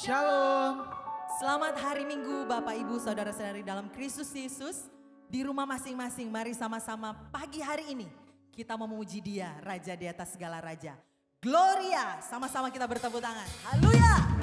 Shalom. Selamat hari Minggu Bapak Ibu Saudara-saudari dalam Kristus Yesus. Di rumah masing-masing mari sama-sama pagi hari ini kita memuji Dia, Raja di atas segala raja. Gloria, sama-sama kita bertepuk tangan. Haleluya.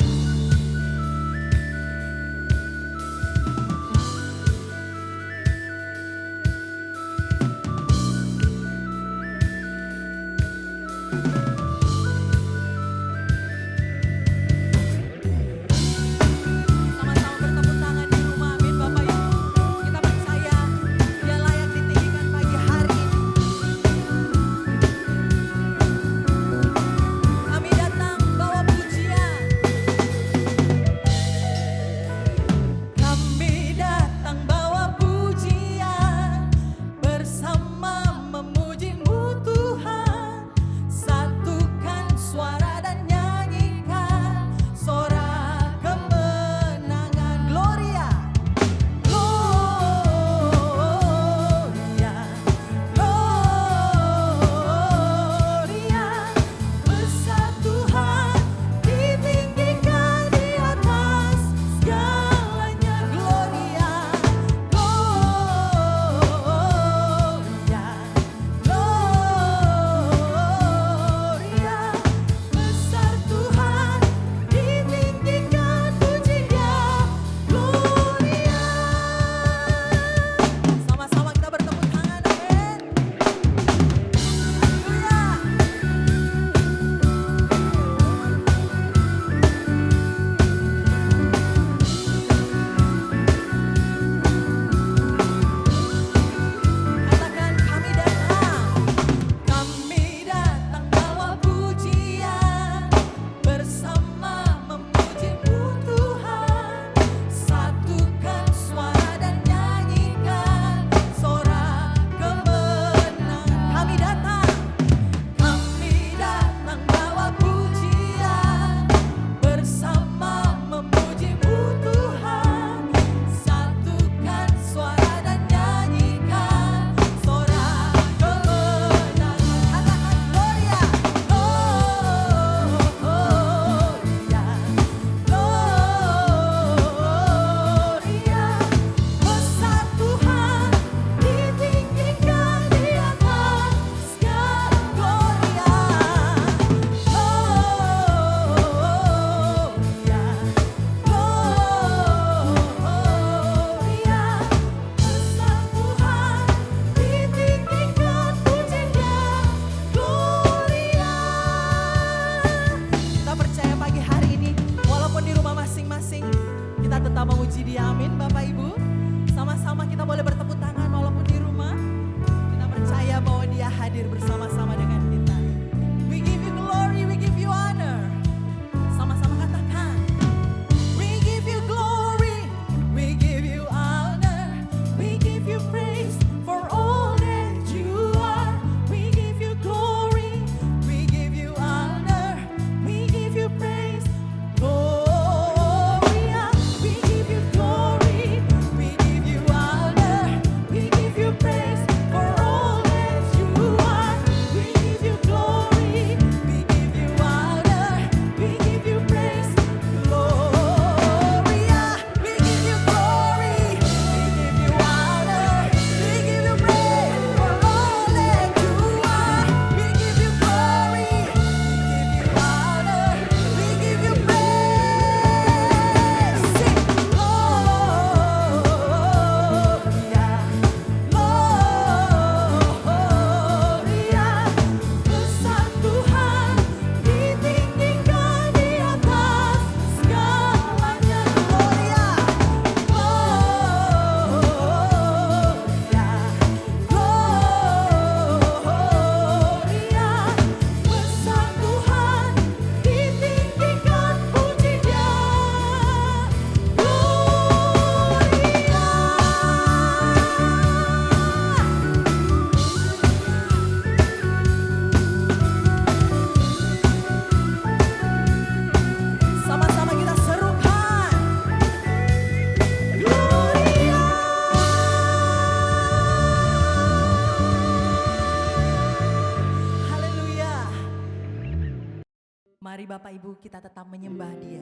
Mari Bapak Ibu kita tetap menyembah Dia.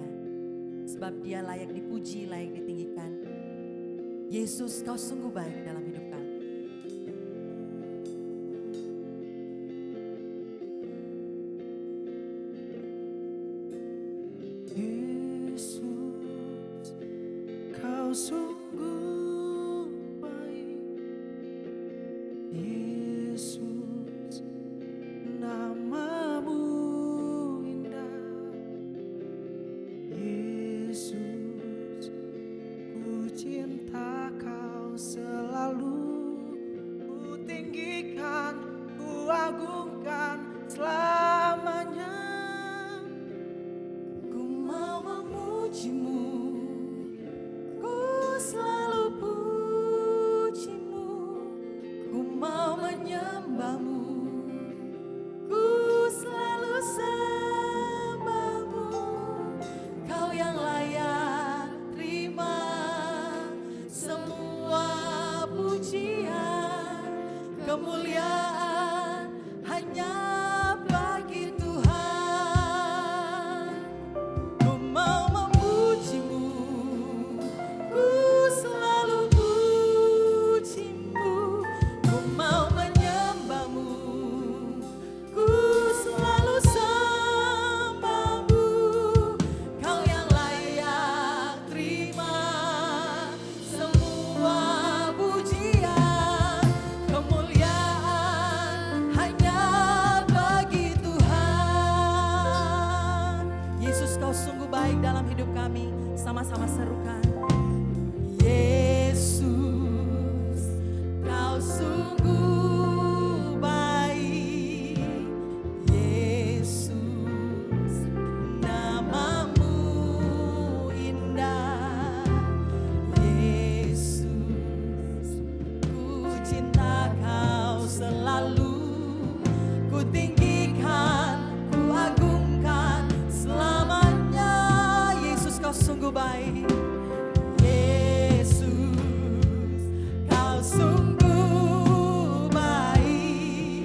sebab Dia layak dipuji, layak ditinggikan. Yesus, Kau sungguh baik dalam hidup kami. Yesus, Kau sungguh baik. Yesus, namamu indah. Yesus, ku cinta Kau selalu. Ku tinggikan, ku agungkan selamanya. Ku mau memujimu, ku selalu pujimu. Ku mau menyembahmu, ku selalu sembahmu. Kau yang layak terima semua pujian, kemuliaan hanya bagi Tuhan. Ku mau memujimu, ku selalu pujimu. Ku mau menyembahmu, ku selalu sembahmu. Kau yang layak terima semua pujian, kemuliaan hanya bagi Tuhan. Yesus, Kau sungguh baik dalam hidup kami. Sama-sama serukan. Yesus, Kau sungguh baik. Yesus, namamu indah. Yesus, ku cinta Kau selalu. Ku tinggikan, ku agungkan selamanya. Yesus, Kau sungguh baik. Yesus, Kau sungguh baik.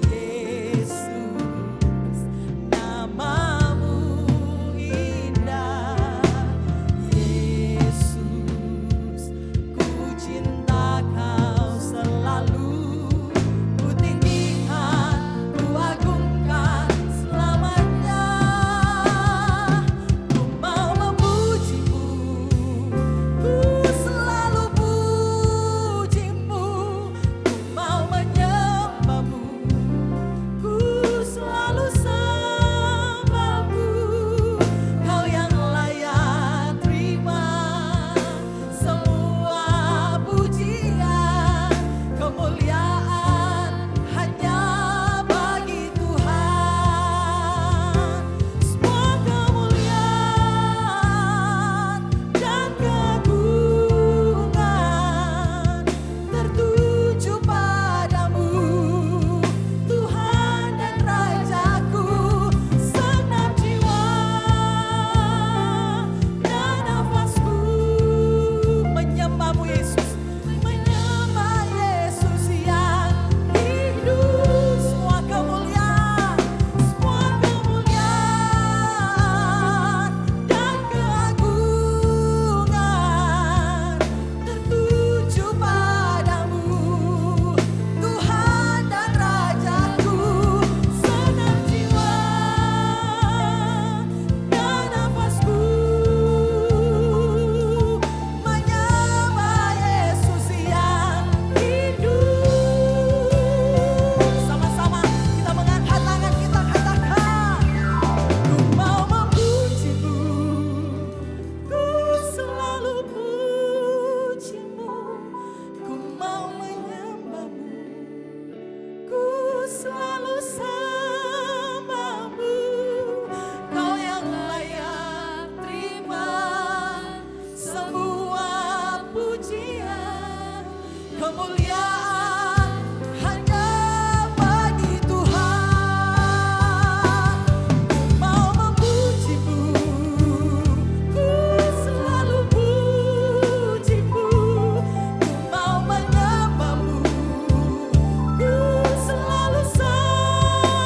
Yesus, namamu indah. Yesus, ku cinta Kau selalu. Ku tinggikan, ku agungkan selamanya. Ku mau memujimu, ku selalu pujimu. Ku mau menyembahmu, ku selalu sembahmu. Kau yang layak terima semua pujian, kemuliaan hanya bagi Tuhan. Semua kemuliaan dan keagungan tertuju padamu, Tuhan dan Rajaku. Segenap jiwa dan nafasku menyembahmu, Yesus, menyembah Yesus yang hidup. Semua kemuliaan dan keagungan tertuju padamu, Tuhan dan Rajaku. Segenap jiwa dan nafasku menyembah Yesus yang hidup. Sama-sama kita mengangkat tangan, kita katakan, ku mau memujimu, ku selalu pujimu. Ku mau menyembahmu, ku selalu sembahmu. Kau yang layak terima semua pujian, kemuliaan hanya bagi Tuhan. Ku mau memujimu, ku selalu pujimu. Ku mau menyembahmu, ku selalu sembahmu.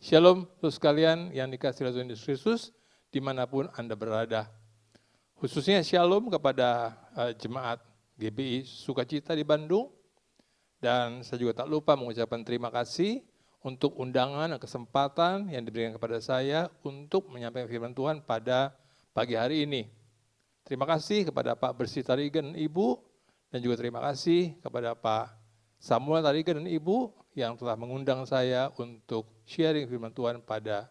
Shalom, saudara sekalian yang dikasihi oleh Tuhan Yesus Kristus, dimanapun Anda berada. Khususnya shalom kepada jemaat GBI Sukacita di Bandung. Dan saya juga tak lupa mengucapkan terima kasih untuk undangan dan kesempatan yang diberikan kepada saya untuk menyampaikan firman Tuhan pada pagi hari ini. Terima kasih kepada Pak Bersih Tarigan dan Ibu, dan juga terima kasih kepada Pak Samuel Tarigan dan Ibu yang telah mengundang saya untuk sharing firman Tuhan pada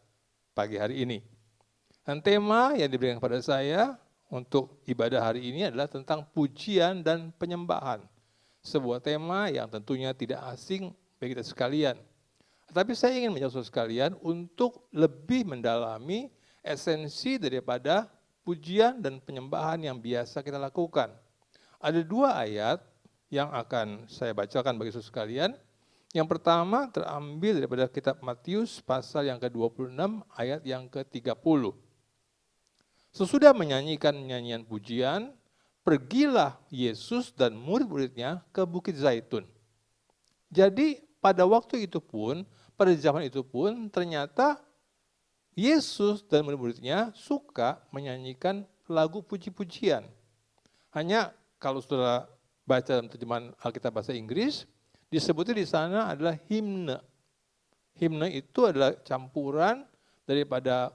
pagi hari ini. Dan tema yang diberikan kepada saya untuk ibadah hari ini adalah tentang pujian dan penyembahan. Sebuah tema yang tentunya tidak asing bagi kita sekalian. Tetapi saya ingin mengajak saudara sekalian untuk lebih mendalami esensi daripada pujian dan penyembahan yang biasa kita lakukan. Ada dua ayat yang akan saya bacakan bagi saudara sekalian. Yang pertama terambil daripada kitab Matius pasal yang ke-26 ayat yang ke-30. Sesudah menyanyikan nyanyian pujian, pergilah Yesus dan murid-muridnya ke Bukit Zaitun. Jadi pada waktu itu pun, pada zaman itu pun ternyata Yesus dan murid-muridnya suka menyanyikan lagu puji-pujian. Hanya kalau saudara baca dalam terjemahan Alkitab bahasa Inggris, disebutnya di sana adalah himne. Himne itu adalah campuran daripada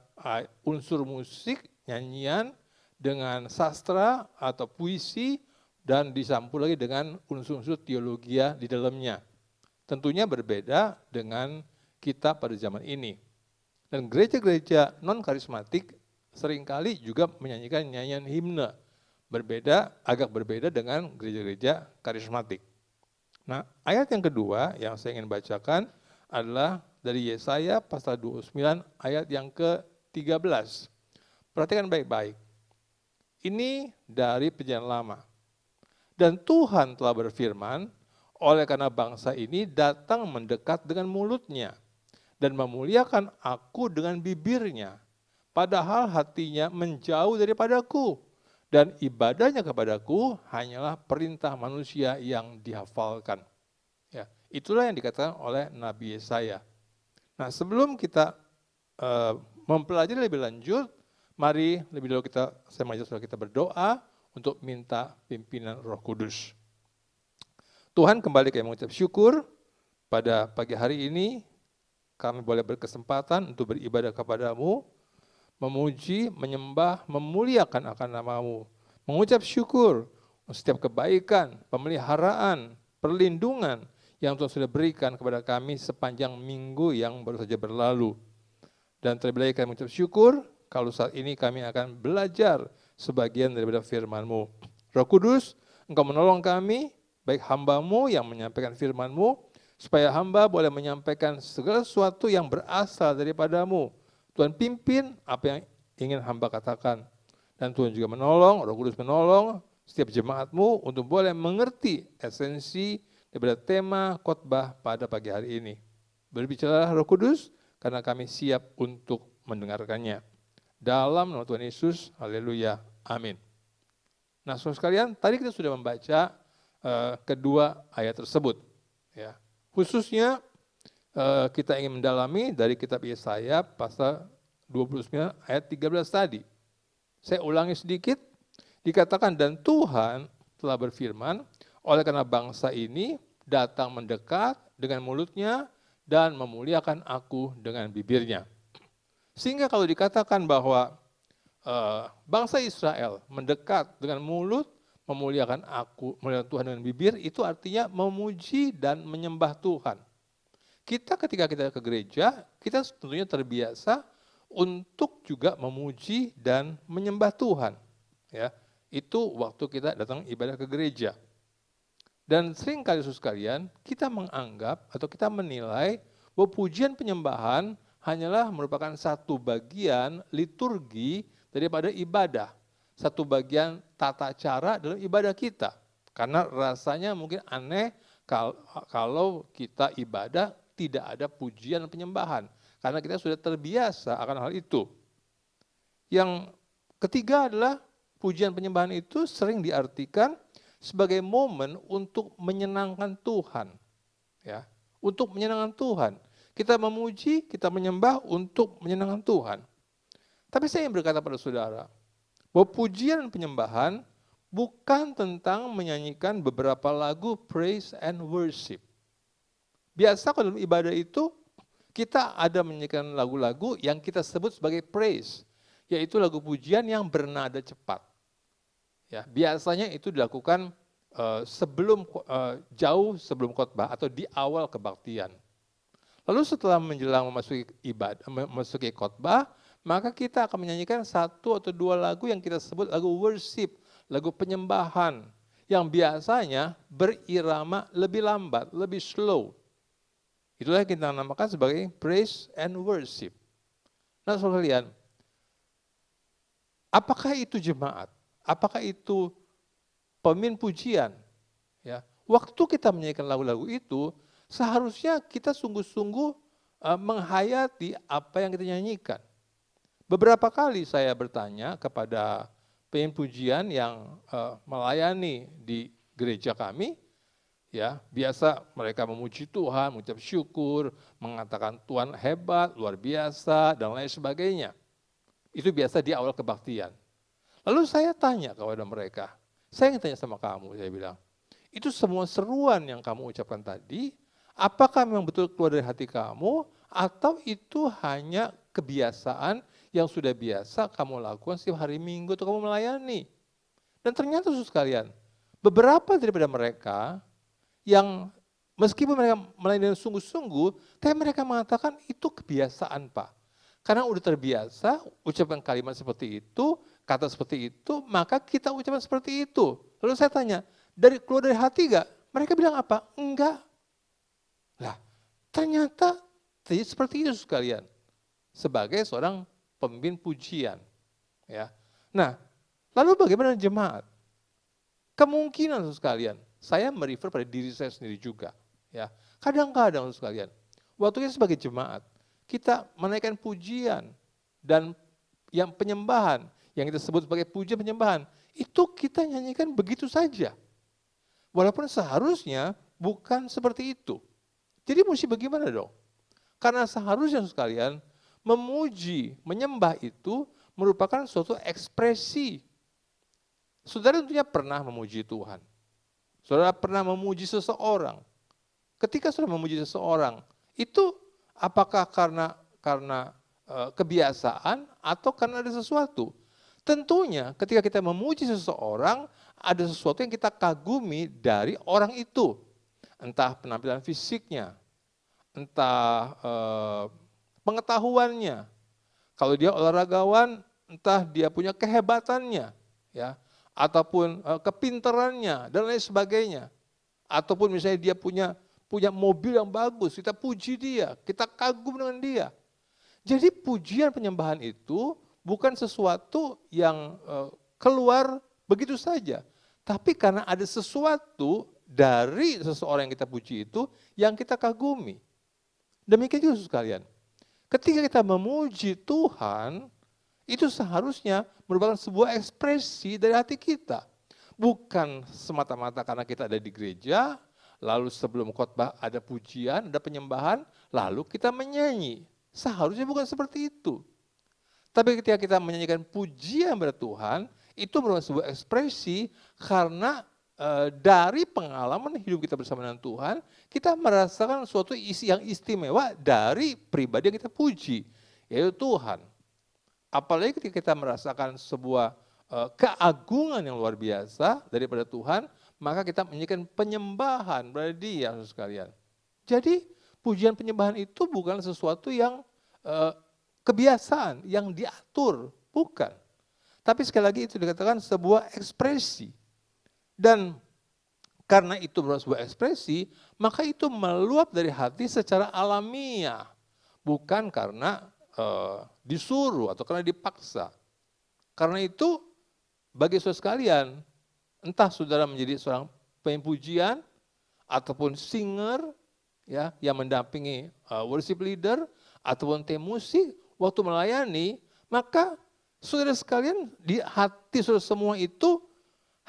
unsur musik, nyanyian, dengan sastra atau puisi, dan dicampur lagi dengan unsur-unsur teologia di dalamnya. Tentunya berbeda dengan kita pada zaman ini. Dan gereja-gereja non-karismatik seringkali juga menyanyikan nyanyian himne. Agak berbeda dengan gereja-gereja karismatik. Nah, ayat yang kedua yang saya ingin bacakan adalah dari Yesaya pasal 29 ayat yang ke-13. Perhatikan baik-baik. Ini dari Perjanjian Lama. Dan Tuhan telah berfirman, oleh karena bangsa ini datang mendekat dengan mulutnya dan memuliakan aku dengan bibirnya, padahal hatinya menjauh daripadaku. Dan ibadahnya kepadaku hanyalah perintah manusia yang dihafalkan. Ya, itulah yang dikatakan oleh Nabi Yesaya. Nah, sebelum kita mempelajari lebih lanjut, mari lebih dahulu saya mengajak saudara kita berdoa untuk minta pimpinan Roh Kudus. Tuhan, kembali kami mengucap syukur pada pagi hari ini kami boleh berkesempatan untuk beribadah kepadamu, memuji, menyembah, memuliakan akan nama-Mu, mengucap syukur setiap kebaikan, pemeliharaan, perlindungan yang Tuhan sudah berikan kepada kami sepanjang minggu yang baru saja berlalu. Dan terlebih lagi kami mengucap syukur kalau saat ini kami akan belajar sebagian daripada firman-Mu. Roh Kudus, Engkau menolong kami, baik hamba-Mu yang menyampaikan firman-Mu, supaya hamba boleh menyampaikan segala sesuatu yang berasal daripada-Mu. Tuhan pimpin apa yang ingin hamba katakan. Dan Tuhan juga menolong, Roh Kudus menolong setiap jemaat-Mu untuk boleh mengerti esensi daripada tema khotbah pada pagi hari ini. Berbicara Roh Kudus karena kami siap untuk mendengarkannya. Dalam nama Tuhan Yesus, haleluya, amin. Nah, saudara sekalian, tadi kita sudah membaca kedua ayat tersebut. Ya. Khususnya kita ingin mendalami dari kitab Yesaya pasal 29 ayat 13 tadi. Saya ulangi sedikit, dikatakan dan Tuhan telah berfirman, oleh karena bangsa ini datang mendekat dengan mulutnya dan memuliakan aku dengan bibirnya. Sehingga kalau dikatakan bahwa bangsa Israel mendekat dengan mulut, memuliakan Tuhan dengan bibir, itu artinya memuji dan menyembah Tuhan. Kita ketika kita ke gereja, kita tentunya terbiasa untuk juga memuji dan menyembah Tuhan. Ya, itu waktu kita datang ibadah ke gereja. Dan sering kali saudara sekalian, kita menganggap atau kita menilai bahwa pujian penyembahan hanyalah merupakan satu bagian liturgi daripada ibadah. Satu bagian tata cara dalam ibadah kita. Karena rasanya mungkin aneh kalau kita ibadah tidak ada pujian dan penyembahan. Karena kita sudah terbiasa akan hal itu. Yang ketiga adalah pujian penyembahan itu sering diartikan sebagai momen untuk menyenangkan Tuhan. Ya, untuk menyenangkan Tuhan. kita memuji, kita menyembah untuk menyenangkan Tuhan. Tapi saya ingin berkata pada saudara, bahwa pujian dan penyembahan bukan tentang menyanyikan beberapa lagu praise and worship. Biasa kalau dalam ibadah itu, kita ada menyanyikan lagu-lagu yang kita sebut sebagai praise, yaitu lagu pujian yang bernada cepat. Ya, biasanya itu dilakukan jauh sebelum khotbah atau di awal kebaktian. Lalu setelah menjelang memasuki khotbah, maka kita akan menyanyikan 1 atau 2 lagu yang kita sebut lagu worship, lagu penyembahan, yang biasanya berirama lebih lambat, lebih slow. Itulah yang kita namakan sebagai praise and worship. Nah, saudara sekalian, apakah itu jemaat? Apakah itu pemimpin pujian? Ya, waktu kita menyanyikan lagu-lagu itu, seharusnya kita sungguh-sungguh menghayati apa yang kita nyanyikan. Beberapa kali saya bertanya kepada pemimpin pujian yang melayani di gereja kami, ya biasa mereka memuji Tuhan, mengucap syukur, mengatakan Tuhan hebat, luar biasa, dan lain sebagainya. Itu biasa di awal kebaktian. Lalu saya tanya kepada mereka, saya ingin tanya sama kamu, saya bilang, itu semua seruan yang kamu ucapkan tadi, apakah memang betul keluar dari hati kamu, atau itu hanya kebiasaan yang sudah biasa kamu lakukan setiap hari Minggu atau kamu melayani? Dan ternyata saudara sekalian, beberapa daripada mereka yang meskipun mereka melayani dengan sungguh-sungguh, tapi mereka mengatakan itu kebiasaan Pak. Karena udah terbiasa ucapan kalimat seperti itu, kata seperti itu, maka kita ucapan seperti itu. Lalu saya tanya, keluar dari hati gak? Mereka bilang apa? Enggak. Lah, ternyata seperti itu sekalian. Sebagai seorang pemimpin pujian. Ya. Nah, lalu bagaimana jemaat? Kemungkinan sekalian, saya merefer pada diri saya sendiri juga. Ya. Kadang-kadang sekalian, waktu kita sebagai jemaat, kita menaikkan pujian dan yang penyembahan, yang kita sebut sebagai pujian penyembahan, itu kita nyanyikan begitu saja. Walaupun seharusnya bukan seperti itu. Jadi mesti bagaimana dong? Karena seharusnya sekalian, memuji, menyembah itu merupakan suatu ekspresi. Saudara tentunya pernah memuji Tuhan. Saudara pernah memuji seseorang. Ketika saudara memuji seseorang, itu apakah karena kebiasaan atau karena ada sesuatu? Tentunya ketika kita memuji seseorang, ada sesuatu yang kita kagumi dari orang itu. Entah penampilan fisiknya, entah pengetahuannya. Kalau dia olahragawan, entah dia punya kehebatannya, ya, ataupun kepintarannya dan lain sebagainya. Ataupun misalnya dia punya mobil yang bagus, kita puji dia, kita kagum dengan dia. Jadi pujian penyembahan itu bukan sesuatu yang keluar begitu saja. Tapi karena ada sesuatu dari seseorang yang kita puji itu yang kita kagumi. Demikian juga sekalian. Ketika kita memuji Tuhan, itu seharusnya merupakan sebuah ekspresi dari hati kita. Bukan semata-mata karena kita ada di gereja, lalu sebelum khotbah ada pujian, ada penyembahan, lalu kita menyanyi. Seharusnya bukan seperti itu. Tapi ketika kita menyanyikan pujian kepada Tuhan, itu merupakan sebuah ekspresi karena dari pengalaman hidup kita bersama dengan Tuhan, kita merasakan suatu isi yang istimewa dari pribadi yang kita puji, yaitu Tuhan. Apalagi ketika kita merasakan sebuah keagungan yang luar biasa daripada Tuhan, maka kita menyanyikan penyembahan kepada Dia, saudara sekalian. Jadi pujian penyembahan itu bukan sesuatu yang kebiasaan, yang diatur, bukan. Tapi sekali lagi itu dikatakan sebuah ekspresi. Dan karena itu merupakan sebuah ekspresi, maka itu meluap dari hati secara alamiah. Bukan karena disuruh atau karena dipaksa. Karena itu bagi saudara sekalian, entah saudara menjadi seorang pemimpin pujian ataupun singer ya yang mendampingi worship leader ataupun tim musik waktu melayani, maka saudara sekalian di hati saudara semua itu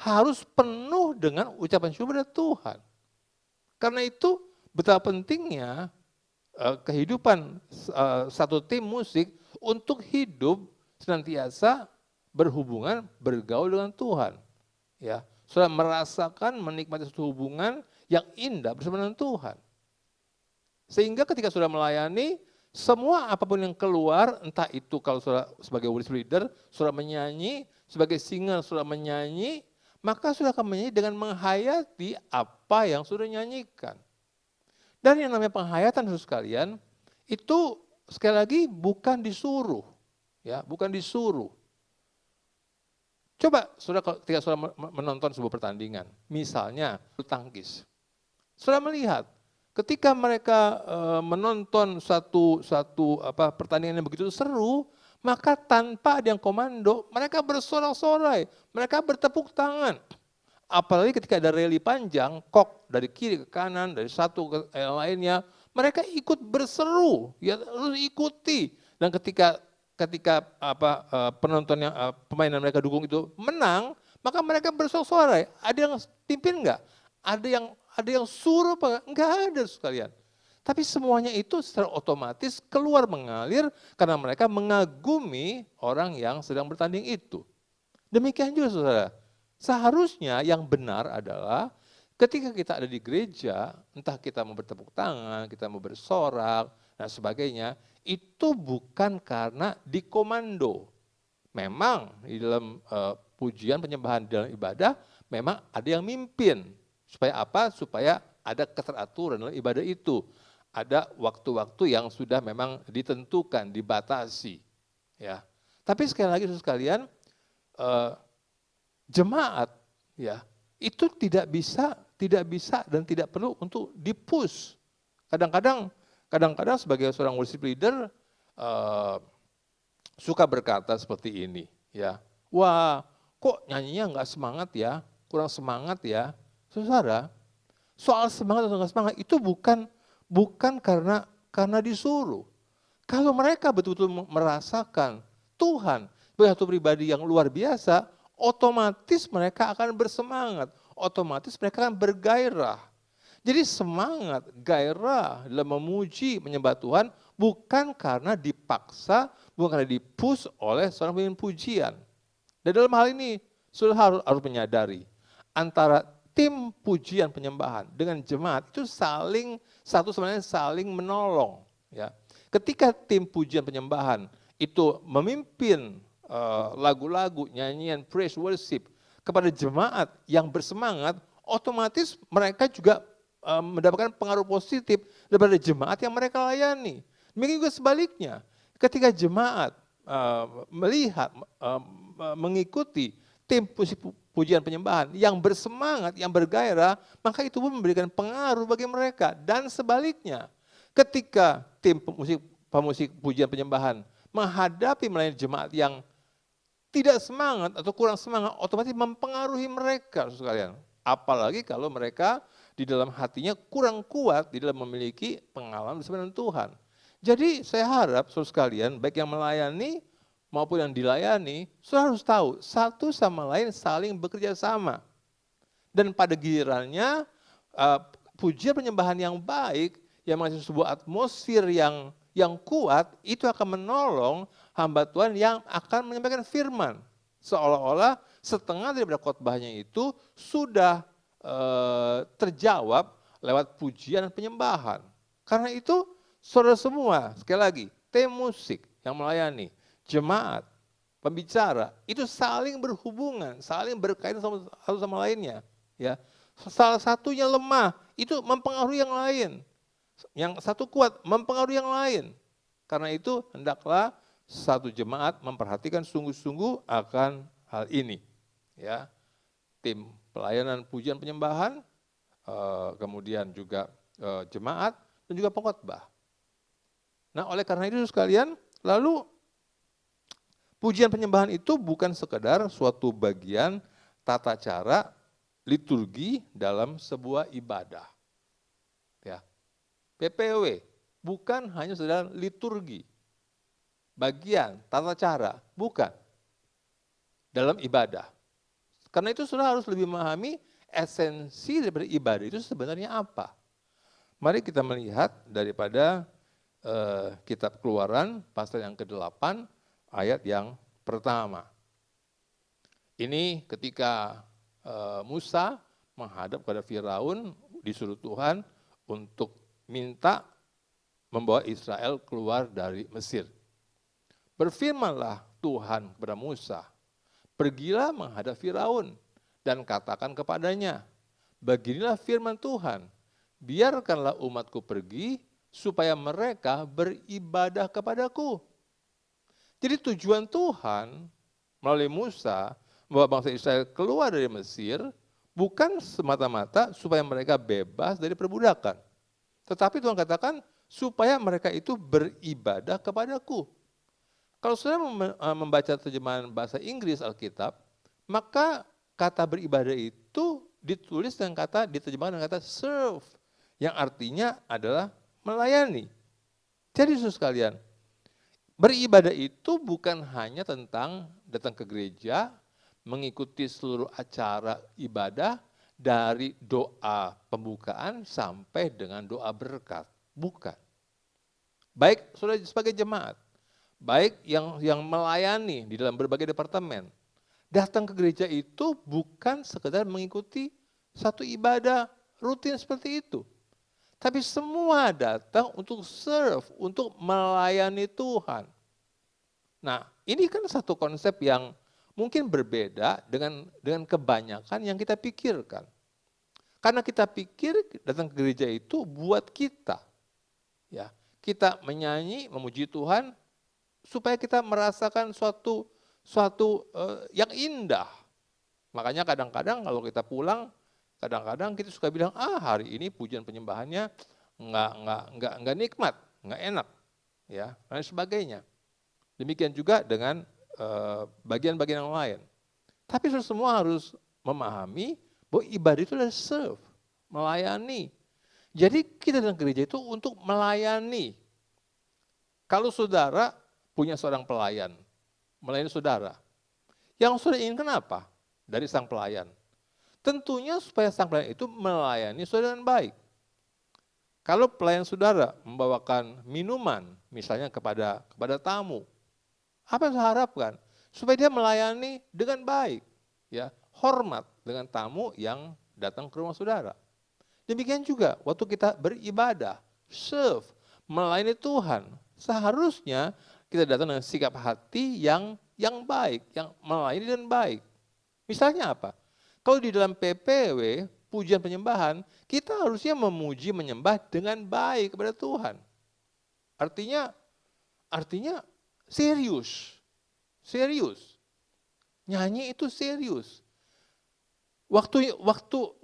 harus penuh dengan ucapan syukur kepada Tuhan. Karena itu betapa pentingnya kehidupan satu tim musik untuk hidup senantiasa berhubungan, bergaul dengan Tuhan. Ya, saudara merasakan, menikmati suatu hubungan yang indah bersama dengan Tuhan. Sehingga ketika saudara melayani, semua apapun yang keluar, entah itu kalau saudara sebagai worship leader, saudara menyanyi, sebagai singer saudara menyanyi, maka saudara akan menyanyi dengan menghayati apa yang saudara nyanyikan. Dan yang namanya penghayatan saudara sekalian, itu sekali lagi bukan disuruh. Ya, bukan disuruh. Coba saudara ketika saudara menonton sebuah pertandingan, misalnya bulu tangkis. Saudara melihat ketika mereka menonton satu pertandingan yang begitu seru, maka tanpa ada yang komando, mereka bersorak-sorai, mereka bertepuk tangan. Apalagi ketika ada rally panjang, kok dari kiri ke kanan, dari satu ke yang lainnya, mereka ikut berseru, ya harus ikuti. Dan ketika penonton yang pemain yang mereka dukung itu menang, maka mereka bersorak-sorai. Ada yang pimpin enggak? Ada yang suruh apa? Enggak ada sekalian. Tapi semuanya itu secara otomatis keluar mengalir karena mereka mengagumi orang yang sedang bertanding itu. Demikian juga saudara, seharusnya yang benar adalah ketika kita ada di gereja, entah kita mau bertepuk tangan, kita mau bersorak, dan sebagainya, itu bukan karena dikomando. Memang di dalam pujian, penyembahan, di dalam ibadah, memang ada yang mimpin. Supaya apa? Supaya ada keteraturan dalam ibadah itu. Ada waktu-waktu yang sudah memang ditentukan, dibatasi. Ya. Tapi sekali lagi saudara sekalian, jemaat ya itu tidak bisa dan tidak perlu untuk dipush. Kadang-kadang sebagai seorang worship leader suka berkata seperti ini. Ya, wah kok nyanyinya nggak semangat ya, kurang semangat ya. Saudara, soal semangat atau nggak semangat itu bukan karena disuruh. Kalau mereka betul-betul merasakan Tuhan sebagai satu pribadi yang luar biasa, otomatis mereka akan bersemangat, otomatis mereka akan bergairah. Jadi semangat, gairah dalam memuji, menyembah Tuhan bukan karena dipaksa, bukan karena dipush oleh seorang pemimpin pujian. Dan dalam hal ini, saudara harus menyadari antara tim pujian penyembahan dengan jemaat itu satu sama lain saling menolong. Ya. Ketika tim pujian penyembahan itu memimpin lagu-lagu, nyanyian, praise, worship kepada jemaat yang bersemangat, otomatis mereka juga mendapatkan pengaruh positif daripada jemaat yang mereka layani. Demikian juga sebaliknya, ketika jemaat melihat, mengikuti tim pujian penyembahan yang bersemangat, yang bergairah, maka itu pun memberikan pengaruh bagi mereka. Dan sebaliknya, ketika tim pemusik pujian penyembahan menghadapi melayani jemaat yang tidak semangat atau kurang semangat, otomatis mempengaruhi mereka, sekalian. Apalagi kalau mereka di dalam hatinya kurang kuat di dalam memiliki pengalaman bersama dengan Tuhan. Jadi saya harap saudara sekalian, baik yang melayani maupun yang dilayani, saudara harus tahu satu sama lain saling bekerja sama. Dan pada gilirannya pujian penyembahan yang baik, yang menghasilkan sebuah atmosfer yang kuat, itu akan menolong hamba Tuhan yang akan menyampaikan firman. Seolah-olah setengah daripada khotbahnya itu sudah terjawab lewat pujian dan penyembahan. Karena itu saudara semua, sekali lagi, tim musik yang melayani, jemaat, pembicara, itu saling berhubungan, saling berkaitan satu sama lainnya. Ya. Salah satunya lemah, itu mempengaruhi yang lain. Yang satu kuat, mempengaruhi yang lain. Karena itu hendaklah satu jemaat memperhatikan sungguh-sungguh akan hal ini. Ya. Tim pelayanan pujian penyembahan, kemudian juga jemaat, dan juga pengkhotbah. Nah oleh karena itu sekalian, lalu pujian penyembahan itu bukan sekedar suatu bagian tata cara liturgi dalam sebuah ibadah. Ya. PPW bukan hanya sekedar liturgi, bagian tata cara, bukan dalam ibadah. Karena itu saudara harus lebih memahami esensi daripada ibadah itu sebenarnya apa. Mari kita melihat daripada kitab Keluaran pasal yang ke-8 ayat yang pertama. Ini ketika Musa menghadap kepada Firaun, disuruh Tuhan untuk minta membawa Israel keluar dari Mesir. Berfirmanlah Tuhan kepada Musa, pergilah menghadap Firaun dan katakan kepadanya, beginilah firman Tuhan, biarkanlah umatku pergi supaya mereka beribadah kepadaku. Jadi tujuan Tuhan melalui Musa membawa bangsa Israel keluar dari Mesir bukan semata-mata supaya mereka bebas dari perbudakan. Tetapi Tuhan katakan supaya mereka itu beribadah kepadaku. Kalau saudara membaca terjemahan bahasa Inggris Alkitab, maka kata beribadah itu ditulis dengan kata, diterjemahkan dengan kata serve, yang artinya adalah melayani. Jadi saudara sekalian, beribadah itu bukan hanya tentang datang ke gereja, mengikuti seluruh acara ibadah dari doa pembukaan sampai dengan doa berkat. Bukan. Baik saudara sebagai jemaat, baik yang melayani di dalam berbagai departemen, datang ke gereja itu bukan sekedar mengikuti satu ibadah rutin seperti itu. Tapi semua datang untuk serve, untuk melayani Tuhan. Nah, ini kan satu konsep yang mungkin berbeda dengan kebanyakan yang kita pikirkan. Karena kita pikir datang ke gereja itu buat kita. Ya, kita menyanyi, memuji Tuhan supaya kita merasakan suatu yang indah. Makanya kadang-kadang kalau kita pulang, kadang-kadang kita suka bilang, hari ini pujian penyembahannya nggak nikmat, nggak enak, ya, dan sebagainya. Demikian juga dengan bagian-bagian yang lain. Tapi semua harus memahami bahwa ibadah itu adalah serve, melayani. Jadi kita dalam gereja itu untuk melayani. Kalau saudara punya seorang pelayan, melayani saudara, yang saudara inginkan apa dari sang pelayan? Tentunya supaya sang pelayan itu melayani saudara dengan baik. Kalau pelayan saudara membawakan minuman, misalnya kepada tamu, apa yang saya harapkan? Supaya dia melayani dengan baik, ya, hormat dengan tamu yang datang ke rumah saudara. Demikian juga waktu kita beribadah, serve, melayani Tuhan, seharusnya kita datang dengan sikap hati yang baik, yang melayani dengan baik. Misalnya apa? Kalau di dalam PPW, pujian penyembahan, kita harusnya memuji menyembah dengan baik kepada Tuhan. Artinya serius. Nyanyi itu serius.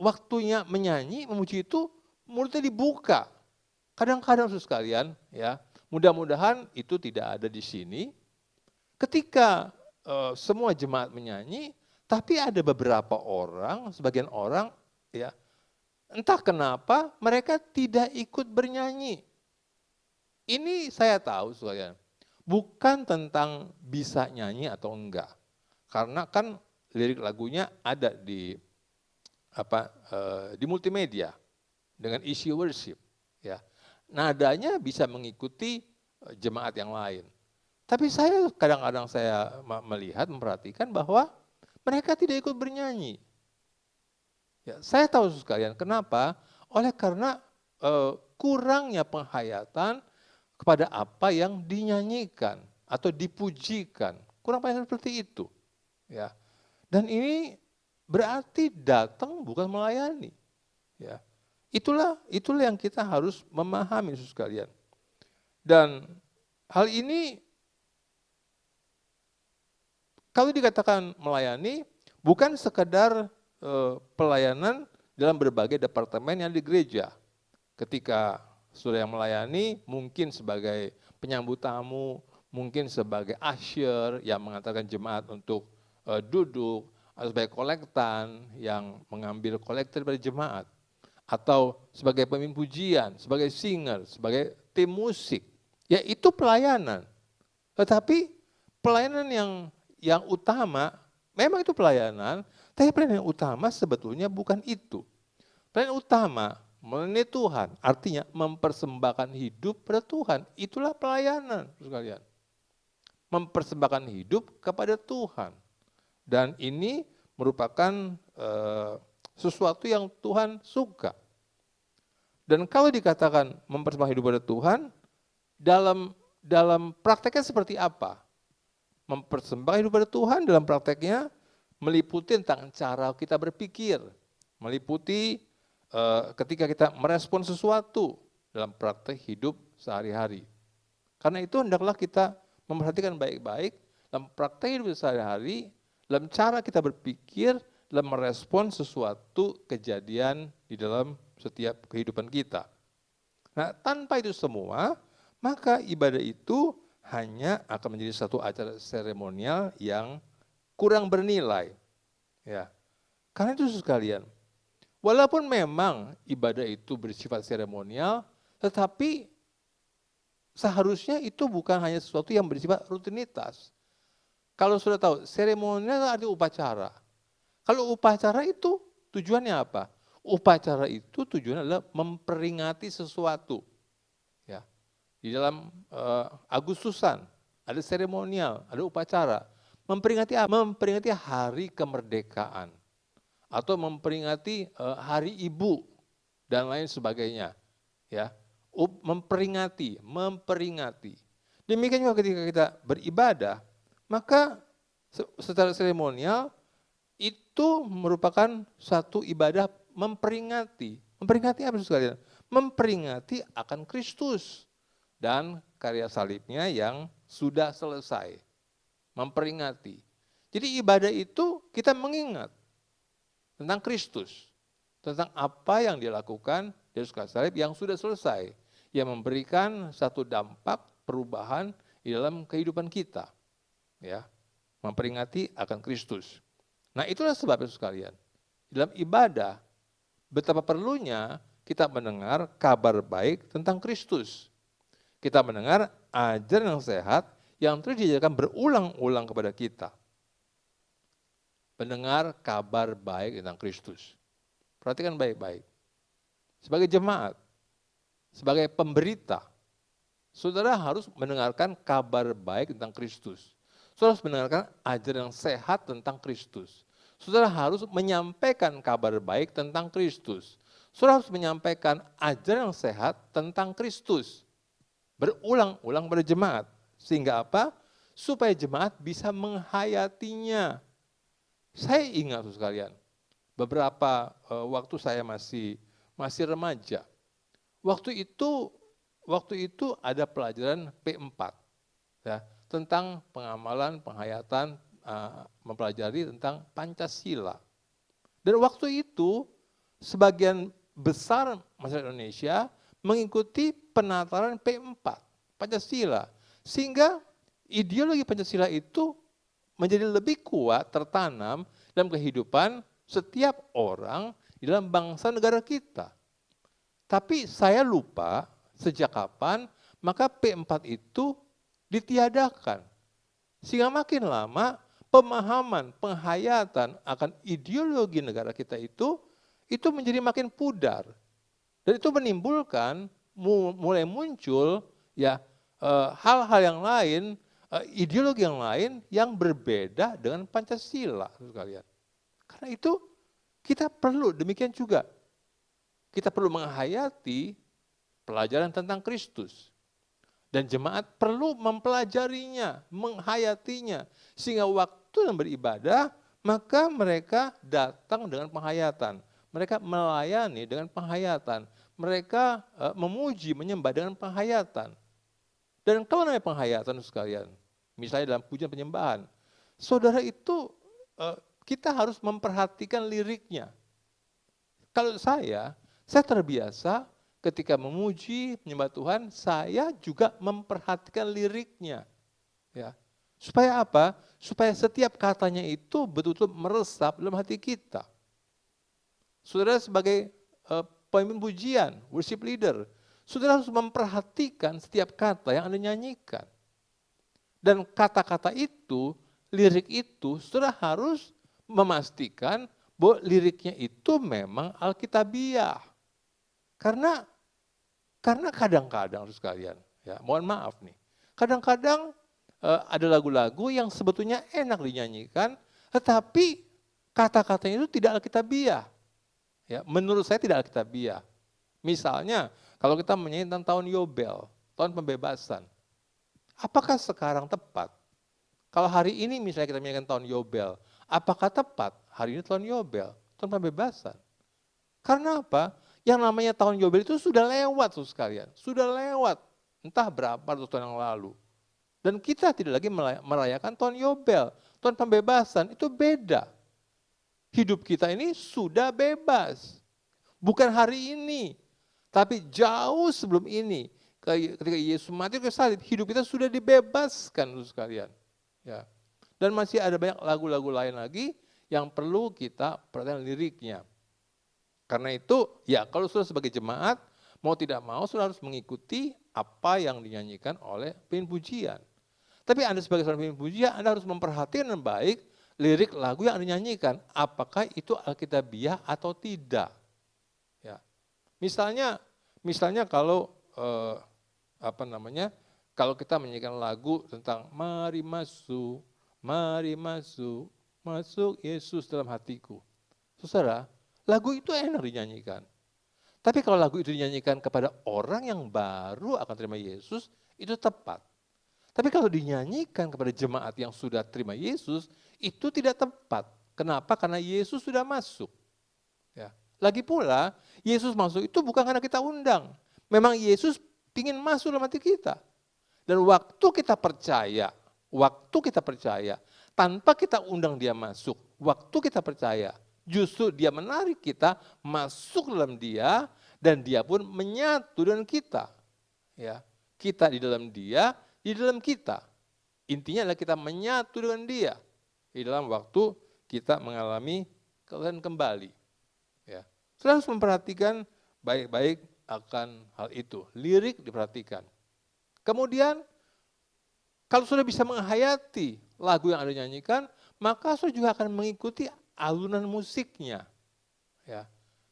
Waktunya menyanyi, memuji itu mulutnya dibuka. Kadang-kadang saudara sekalian, ya, mudah-mudahan itu tidak ada di sini. Ketika semua jemaat menyanyi, tapi ada beberapa orang, sebagian orang, ya, entah kenapa mereka tidak ikut bernyanyi. Ini saya tahu sekalian, bukan tentang bisa nyanyi atau enggak. Karena kan lirik lagunya ada di multimedia dengan isi worship, ya. Nadanya bisa mengikuti jemaat yang lain. Tapi saya kadang-kadang saya melihat, memperhatikan bahwa mereka tidak ikut bernyanyi. Ya, saya tahu sekalian kenapa? Oleh karena kurangnya penghayatan kepada apa yang dinyanyikan atau dipujikan. Kurang penghayatan seperti itu. Ya. Dan ini berarti datang bukan melayani. Ya. Itulah yang kita harus memahami sekalian. Dan hal ini kalau dikatakan melayani, bukan sekedar pelayanan dalam berbagai departemen yang di gereja. Ketika saudara yang melayani, mungkin sebagai penyambut tamu, mungkin sebagai usher yang mengantarkan jemaat untuk duduk, atau sebagai kolektan yang mengambil kolektor dari jemaat, atau sebagai pemimpin pujian, sebagai singer, sebagai tim musik. Ya itu pelayanan. Tetapi pelayanan yang utama, memang itu pelayanan, tapi pelayanan yang utama sebetulnya bukan itu. Pelayanan utama melayani Tuhan, artinya mempersembahkan hidup pada Tuhan. Itulah pelayanan, sekalian. Mempersembahkan hidup kepada Tuhan. Dan ini merupakan sesuatu yang Tuhan suka. Dan kalau dikatakan mempersembahkan hidup pada Tuhan, dalam prakteknya seperti apa? Mempersembahkan hidup pada Tuhan dalam prakteknya meliputi tentang cara kita berpikir, meliputi ketika kita merespon sesuatu dalam praktek hidup sehari-hari. Karena itu hendaklah kita memperhatikan baik-baik dalam praktek hidup sehari-hari, dalam cara kita berpikir, dalam merespon sesuatu kejadian di dalam setiap kehidupan kita. Nah, tanpa itu semua, maka ibadah itu hanya akan menjadi satu acara seremonial yang kurang bernilai. Ya. Karena itu sekalian, walaupun memang ibadah itu bersifat seremonial, tetapi seharusnya itu bukan hanya sesuatu yang bersifat rutinitas. Kalau sudah tahu, seremonial artinya upacara. Kalau upacara itu tujuannya apa? Upacara itu tujuannya adalah memperingati sesuatu. Ya. Di dalam Agustusan ada seremonial, ada upacara. Memperingati apa? Memperingati hari kemerdekaan. Atau memperingati hari ibu dan lain sebagainya. Ya. Memperingati. Demikian juga ketika kita beribadah, maka secara seremonial itu merupakan satu ibadah memperingati. Memperingati apa sekalian? Memperingati akan Kristus dan karya salibnya yang sudah selesai. Memperingati. Jadi ibadah itu kita mengingat tentang Kristus, tentang apa yang dia lakukan di atas kayu salib yang sudah selesai, yang memberikan satu dampak perubahan di dalam kehidupan kita. Ya, memperingati akan Kristus. Nah, itulah sebabnya sekalian. Dalam ibadah, betapa perlunya kita mendengar kabar baik tentang Kristus. Kita mendengar ajaran yang sehat yang terus diajarkan berulang-ulang kepada kita. Mendengar kabar baik tentang Kristus. Perhatikan baik-baik. Sebagai jemaat, sebagai pemberita, saudara harus mendengarkan kabar baik tentang Kristus. Saudara harus mendengarkan ajaran yang sehat tentang Kristus. Saudara harus menyampaikan kabar baik tentang Kristus. Saudara harus menyampaikan ajaran yang sehat tentang Kristus. Berulang-ulang pada jemaat. Sehingga apa? Supaya jemaat bisa menghayatinya. Saya ingat sekalian, beberapa waktu saya masih remaja. Waktu itu ada pelajaran P4. Ya, tentang pengamalan, penghayatan, mempelajari tentang Pancasila. Dan waktu itu, sebagian besar masyarakat Indonesia mengikuti penataran P4, Pancasila. Sehingga ideologi Pancasila itu menjadi lebih kuat tertanam dalam kehidupan setiap orang di dalam bangsa negara kita. Tapi saya lupa sejak kapan maka P4 itu ditiadakan. Sehingga makin lama pemahaman, penghayatan akan ideologi negara kita itu menjadi makin pudar. Dan itu menimbulkan, mulai muncul ya hal-hal yang lain, ideologi yang lain yang berbeda dengan Pancasila, sekalian. Karena itu kita perlu demikian juga. Kita perlu menghayati pelajaran tentang Kristus. Dan jemaat perlu mempelajarinya, menghayatinya. Sehingga waktu yang beribadah, maka mereka datang dengan penghayatan. Mereka melayani dengan penghayatan. Mereka memuji, menyembah dengan penghayatan. Dan kalau namanya penghayatan sekalian, misalnya dalam pujian penyembahan, saudara itu kita harus memperhatikan liriknya. Kalau saya terbiasa ketika memuji, menyembah Tuhan, saya juga memperhatikan liriknya. Ya. Supaya apa? Supaya setiap katanya itu betul-betul meresap dalam hati kita. Saudara sebagai pemimpin pujian, worship leader, saudara harus memperhatikan setiap kata yang Anda nyanyikan. Dan kata-kata itu, lirik itu, saudara harus memastikan bahwa liriknya itu memang alkitabiah. Karena kadang-kadang sekalian, ya mohon maaf nih, kadang-kadang ada lagu-lagu yang sebetulnya enak dinyanyikan, tetapi kata-katanya itu tidak alkitabiah. Ya, menurut saya tidak alkitabiah. Misalnya, kalau kita menyanyikan tahun Yobel, tahun pembebasan, apakah sekarang tepat? Kalau hari ini misalnya kita menyanyikan tahun Yobel, apakah tepat hari ini tahun Yobel, tahun pembebasan? Karena apa? Yang namanya tahun Yobel itu sudah lewat, saudara sekalian, sudah lewat, entah berapa ratus tahun yang lalu. Dan kita tidak lagi merayakan tahun Yobel, tahun pembebasan, itu beda. Hidup kita ini sudah bebas. Bukan hari ini, tapi jauh sebelum ini. Ketika Yesus mati ke salib, hidup kita sudah dibebaskan, saudara sekalian. Ya. Dan masih ada banyak lagu-lagu lain lagi yang perlu kita perhatikan liriknya. Karena itu, ya kalau sudah sebagai jemaat, mau tidak mau sudah harus mengikuti apa yang dinyanyikan oleh pemimpin pujian. Tapi Anda sebagai seorang pemimpin pujian, Anda harus memperhatikan dengan baik lirik lagu yang dinyanyikan, apakah itu alkitabiah atau tidak. Ya. Misalnya kalau kalau kita menyanyikan lagu tentang mari masuk Yesus dalam hatiku. Saudara, lagu itu enak dinyanyikan. Tapi kalau lagu itu dinyanyikan kepada orang yang baru akan terima Yesus, itu tepat. Tapi kalau dinyanyikan kepada jemaat yang sudah terima Yesus, itu tidak tepat. Kenapa? Karena Yesus sudah masuk. Ya. Lagi pula, Yesus masuk itu bukan karena kita undang. Memang Yesus ingin masuk dalam hati kita. Dan waktu kita percaya, tanpa kita undang dia masuk, waktu kita percaya, justru dia menarik kita masuk dalam dia, dan dia pun menyatu dengan kita. Ya. Kita di dalam dia, di dalam kita. Intinya adalah kita menyatu dengan dia di dalam waktu kita mengalami kelahiran kembali. Ya. Saudara harus memperhatikan baik-baik akan hal itu. Lirik diperhatikan. Kemudian, kalau sudah bisa menghayati lagu yang Anda nyanyikan, maka saudara juga akan mengikuti alunan musiknya. Ya.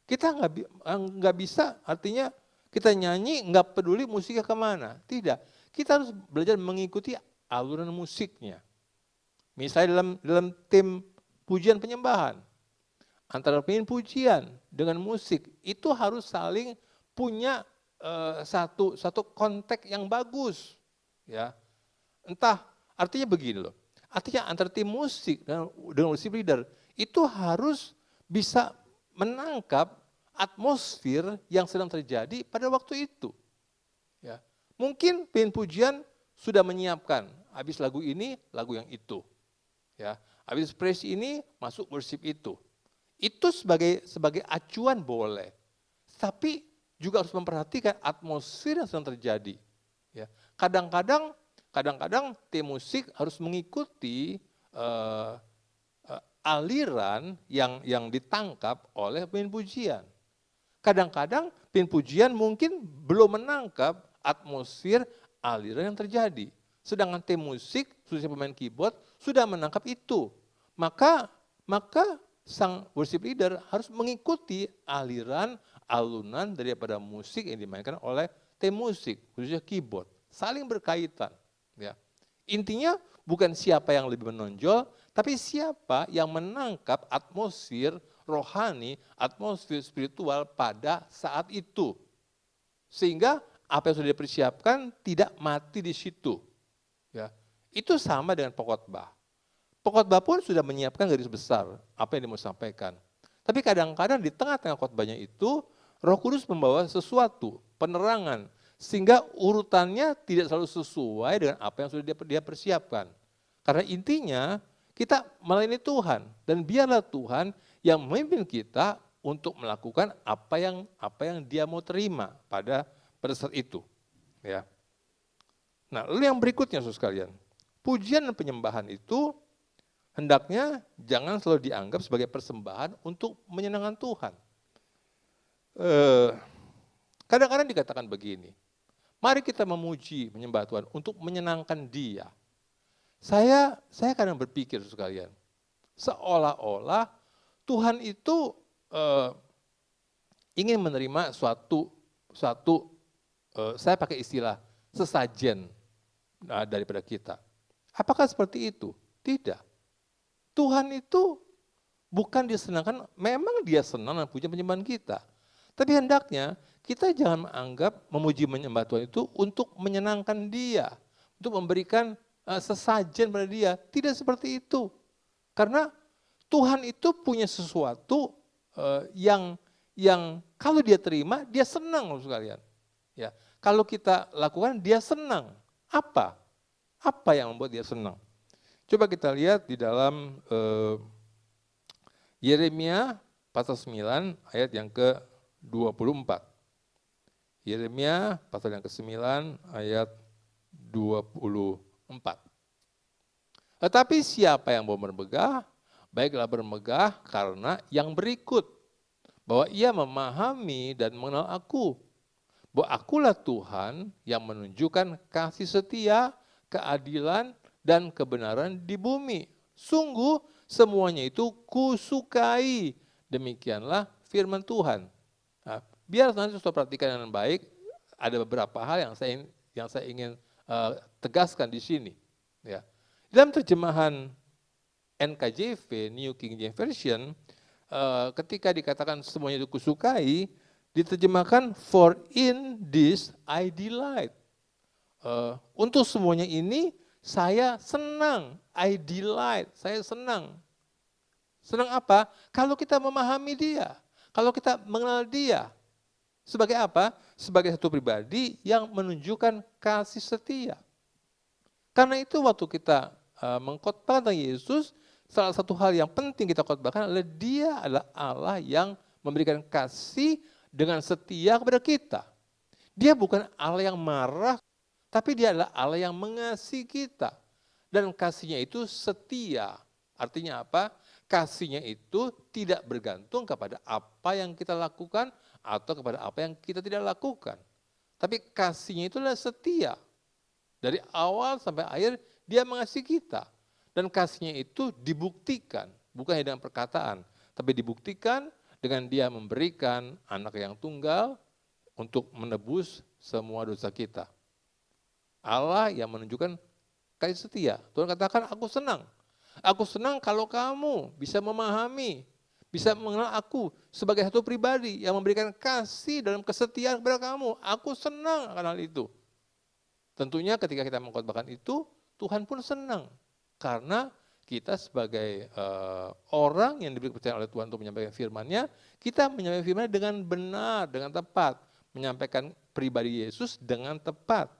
Kita nggak bisa, artinya kita nyanyi nggak peduli musiknya kemana. Tidak. Kita harus belajar mengikuti alunan musiknya. Misalnya dalam tim pujian penyembahan, antara pemimpin pujian dengan musik itu harus saling punya satu konteks yang bagus. Ya, entah artinya begini loh. Artinya antara tim musik dengan worship leader itu harus bisa menangkap atmosfer yang sedang terjadi pada waktu itu. Ya. Mungkin pemimpin pujian sudah menyiapkan, habis lagu ini, lagu yang itu. Ya, habis praise ini, masuk worship itu. Itu sebagai acuan boleh. Tapi juga harus memperhatikan atmosfer yang sedang terjadi. Ya. Kadang-kadang tim musik harus mengikuti aliran yang ditangkap oleh pemimpin pujian. Kadang-kadang pemimpin pujian mungkin belum menangkap atmosfer aliran yang terjadi. Sedangkan tim musik, khususnya pemain keyboard, sudah menangkap itu. Maka sang worship leader harus mengikuti alunan daripada musik yang dimainkan oleh tim musik, khususnya keyboard. Saling berkaitan. Ya. Intinya bukan siapa yang lebih menonjol, tapi siapa yang menangkap atmosfer rohani, atmosfer spiritual pada saat itu. Sehingga apa yang sudah dipersiapkan tidak mati di situ. Ya. Itu sama dengan pengkhotbah. Pengkhotbah pun sudah menyiapkan garis besar apa yang dia mau sampaikan. Tapi kadang-kadang di tengah-tengah khotbahnya itu, Roh Kudus membawa sesuatu, penerangan, sehingga urutannya tidak selalu sesuai dengan apa yang sudah dia persiapkan. Karena intinya kita melayani Tuhan, dan biarlah Tuhan yang memimpin kita untuk melakukan apa yang dia mau terima pada saat itu. Ya. Nah, lalu yang berikutnya saudara sekalian, pujian dan penyembahan itu hendaknya jangan selalu dianggap sebagai persembahan untuk menyenangkan Tuhan. Kadang-kadang dikatakan begini, mari kita memuji, menyembah Tuhan untuk menyenangkan Dia. Saya kadang berpikir sekalian, seolah-olah Tuhan itu ingin menerima suatu suatu, saya pakai istilah sesajen daripada kita. Apakah seperti itu? Tidak. Tuhan itu bukan disenangkan, memang dia senang dan puja penyembahan kita. Tapi hendaknya kita jangan menganggap memuji menyembah Tuhan itu untuk menyenangkan dia, untuk memberikan sesajen pada dia. Tidak seperti itu. Karena Tuhan itu punya sesuatu yang kalau dia terima, dia senang loh sekalian. Ya, kalau kita lakukan, dia senang. Apa? Apa yang membuat dia senang? Coba kita lihat di dalam Yeremia pasal 9 ayat yang ke-24. Yeremia pasal yang ke-9 ayat 24. Tetapi siapa yang mau bermegah, baiklah bermegah karena yang berikut. Bahwa ia memahami dan mengenal aku. Bahwa akulah Tuhan yang menunjukkan kasih setia, keadilan, dan kebenaran di bumi. Sungguh semuanya itu kusukai. Demikianlah firman Tuhan. Nah, biar nanti saudara perhatikan dengan baik, ada beberapa hal yang saya ingin tegaskan di sini. Ya. Dalam terjemahan NKJV, New King James Version, ketika dikatakan semuanya itu kusukai, diterjemahkan for in this I delight. Untuk semuanya ini saya senang, I delight, saya senang. Senang apa? Kalau kita memahami dia, kalau kita mengenal dia. Sebagai apa? Sebagai satu pribadi yang menunjukkan kasih setia. Karena itu waktu kita mengkhotbahkan tentang Yesus, salah satu hal yang penting kita khotbahkan adalah dia adalah Allah yang memberikan kasih dengan setia kepada kita. Dia bukan Allah yang marah, tapi dia adalah Allah yang mengasihi kita. Dan kasihnya itu setia. Artinya apa? Kasihnya itu tidak bergantung kepada apa yang kita lakukan atau kepada apa yang kita tidak lakukan. Tapi kasihnya itu adalah setia. Dari awal sampai akhir dia mengasihi kita. Dan kasihnya itu dibuktikan, bukan hanya dengan perkataan, tapi dibuktikan dengan dia memberikan anak yang tunggal untuk menebus semua dosa kita. Allah yang menunjukkan kasih setia. Tuhan katakan, aku senang. Aku senang kalau kamu bisa memahami, bisa mengenal aku sebagai satu pribadi yang memberikan kasih dalam kesetiaan kepada kamu. Aku senang akan hal itu. Tentunya ketika kita mengkhotbahkan itu, Tuhan pun senang. Karena kita sebagai orang yang diberi kepercayaan oleh Tuhan untuk menyampaikan firman-Nya, kita menyampaikan firman-Nya dengan benar, dengan tepat. Menyampaikan pribadi Yesus dengan tepat.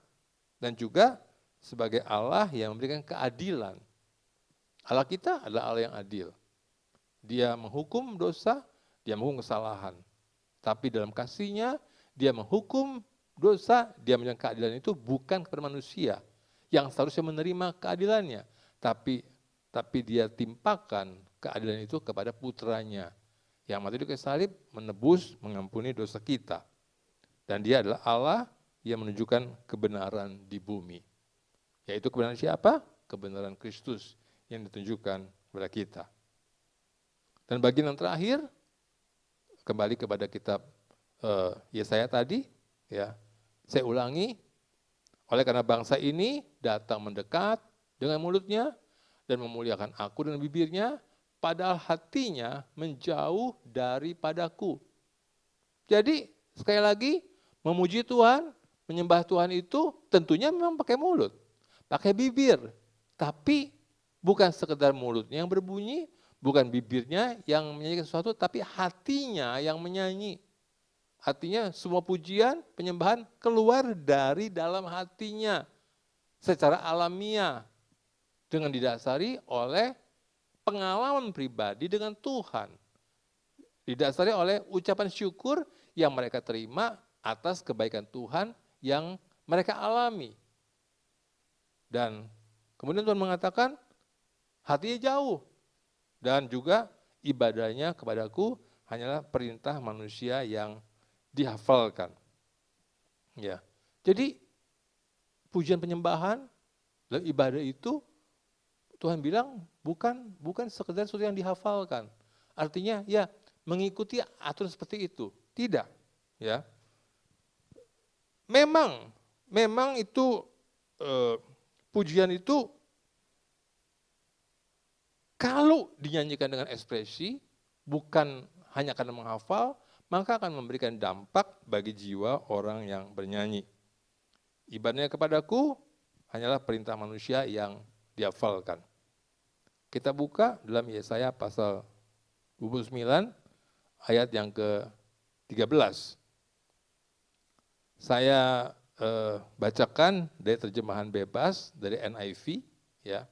Dan juga sebagai Allah yang memberikan keadilan. Allah kita adalah Allah yang adil. Dia menghukum dosa, dia menghukum kesalahan. Tapi dalam kasih-Nya, dia menghukum dosa, dia memberikan keadilan itu bukan kepada manusia yang seharusnya menerima keadilannya. Tapi dia timpakan keadilan itu kepada putranya yang mati di kayu salib menebus, mengampuni dosa kita. Dan dia adalah Allah yang menunjukkan kebenaran di bumi. Yaitu kebenaran siapa? Kebenaran Kristus yang ditunjukkan kepada kita. Dan bagian yang terakhir, kembali kepada kitab Yesaya tadi, ya, saya ulangi, oleh karena bangsa ini datang mendekat dengan mulutnya dan memuliakan aku dengan bibirnya, padahal hatinya menjauh daripadaku. Jadi sekali lagi, memuji Tuhan, menyembah Tuhan itu tentunya memang pakai mulut, pakai bibir. Tapi bukan sekedar mulutnya yang berbunyi, bukan bibirnya yang menyanyikan sesuatu, tapi hatinya yang menyanyi. Artinya semua pujian, penyembahan keluar dari dalam hatinya secara alamiah dengan didasari oleh pengalaman pribadi dengan Tuhan. Didasari oleh ucapan syukur yang mereka terima atas kebaikan Tuhan yang mereka alami. Dan kemudian Tuhan mengatakan hatinya jauh dan juga ibadahnya kepadaku hanyalah perintah manusia yang dihafalkan. Ya. Jadi pujian penyembahan dan ibadah itu Tuhan bilang bukan sekedar sesuatu yang dihafalkan. Artinya ya mengikuti aturan seperti itu. Tidak. Ya. memang itu pujian itu kalau dinyanyikan dengan ekspresi, bukan hanya karena menghafal, maka akan memberikan dampak bagi jiwa orang yang bernyanyi. Ibadahnya kepadaku hanyalah perintah manusia yang dihafalkan. Kita buka dalam Yesaya pasal 29 ayat yang ke-13. Saya bacakan dari terjemahan bebas dari NIV, ya.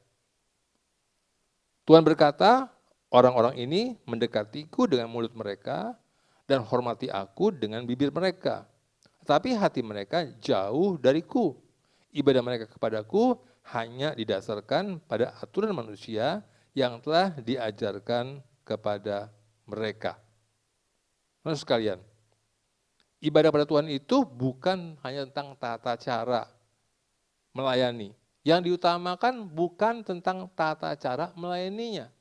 Tuhan berkata, orang-orang ini mendekatiku dengan mulut mereka dan hormati aku dengan bibir mereka. Tapi hati mereka jauh dariku. Ibadah mereka kepadaku hanya didasarkan pada aturan manusia yang telah diajarkan kepada mereka. Saudara sekalian, ibadah pada Tuhan itu bukan hanya tentang tata cara melayani. Yang diutamakan bukan tentang tata cara melayaninya.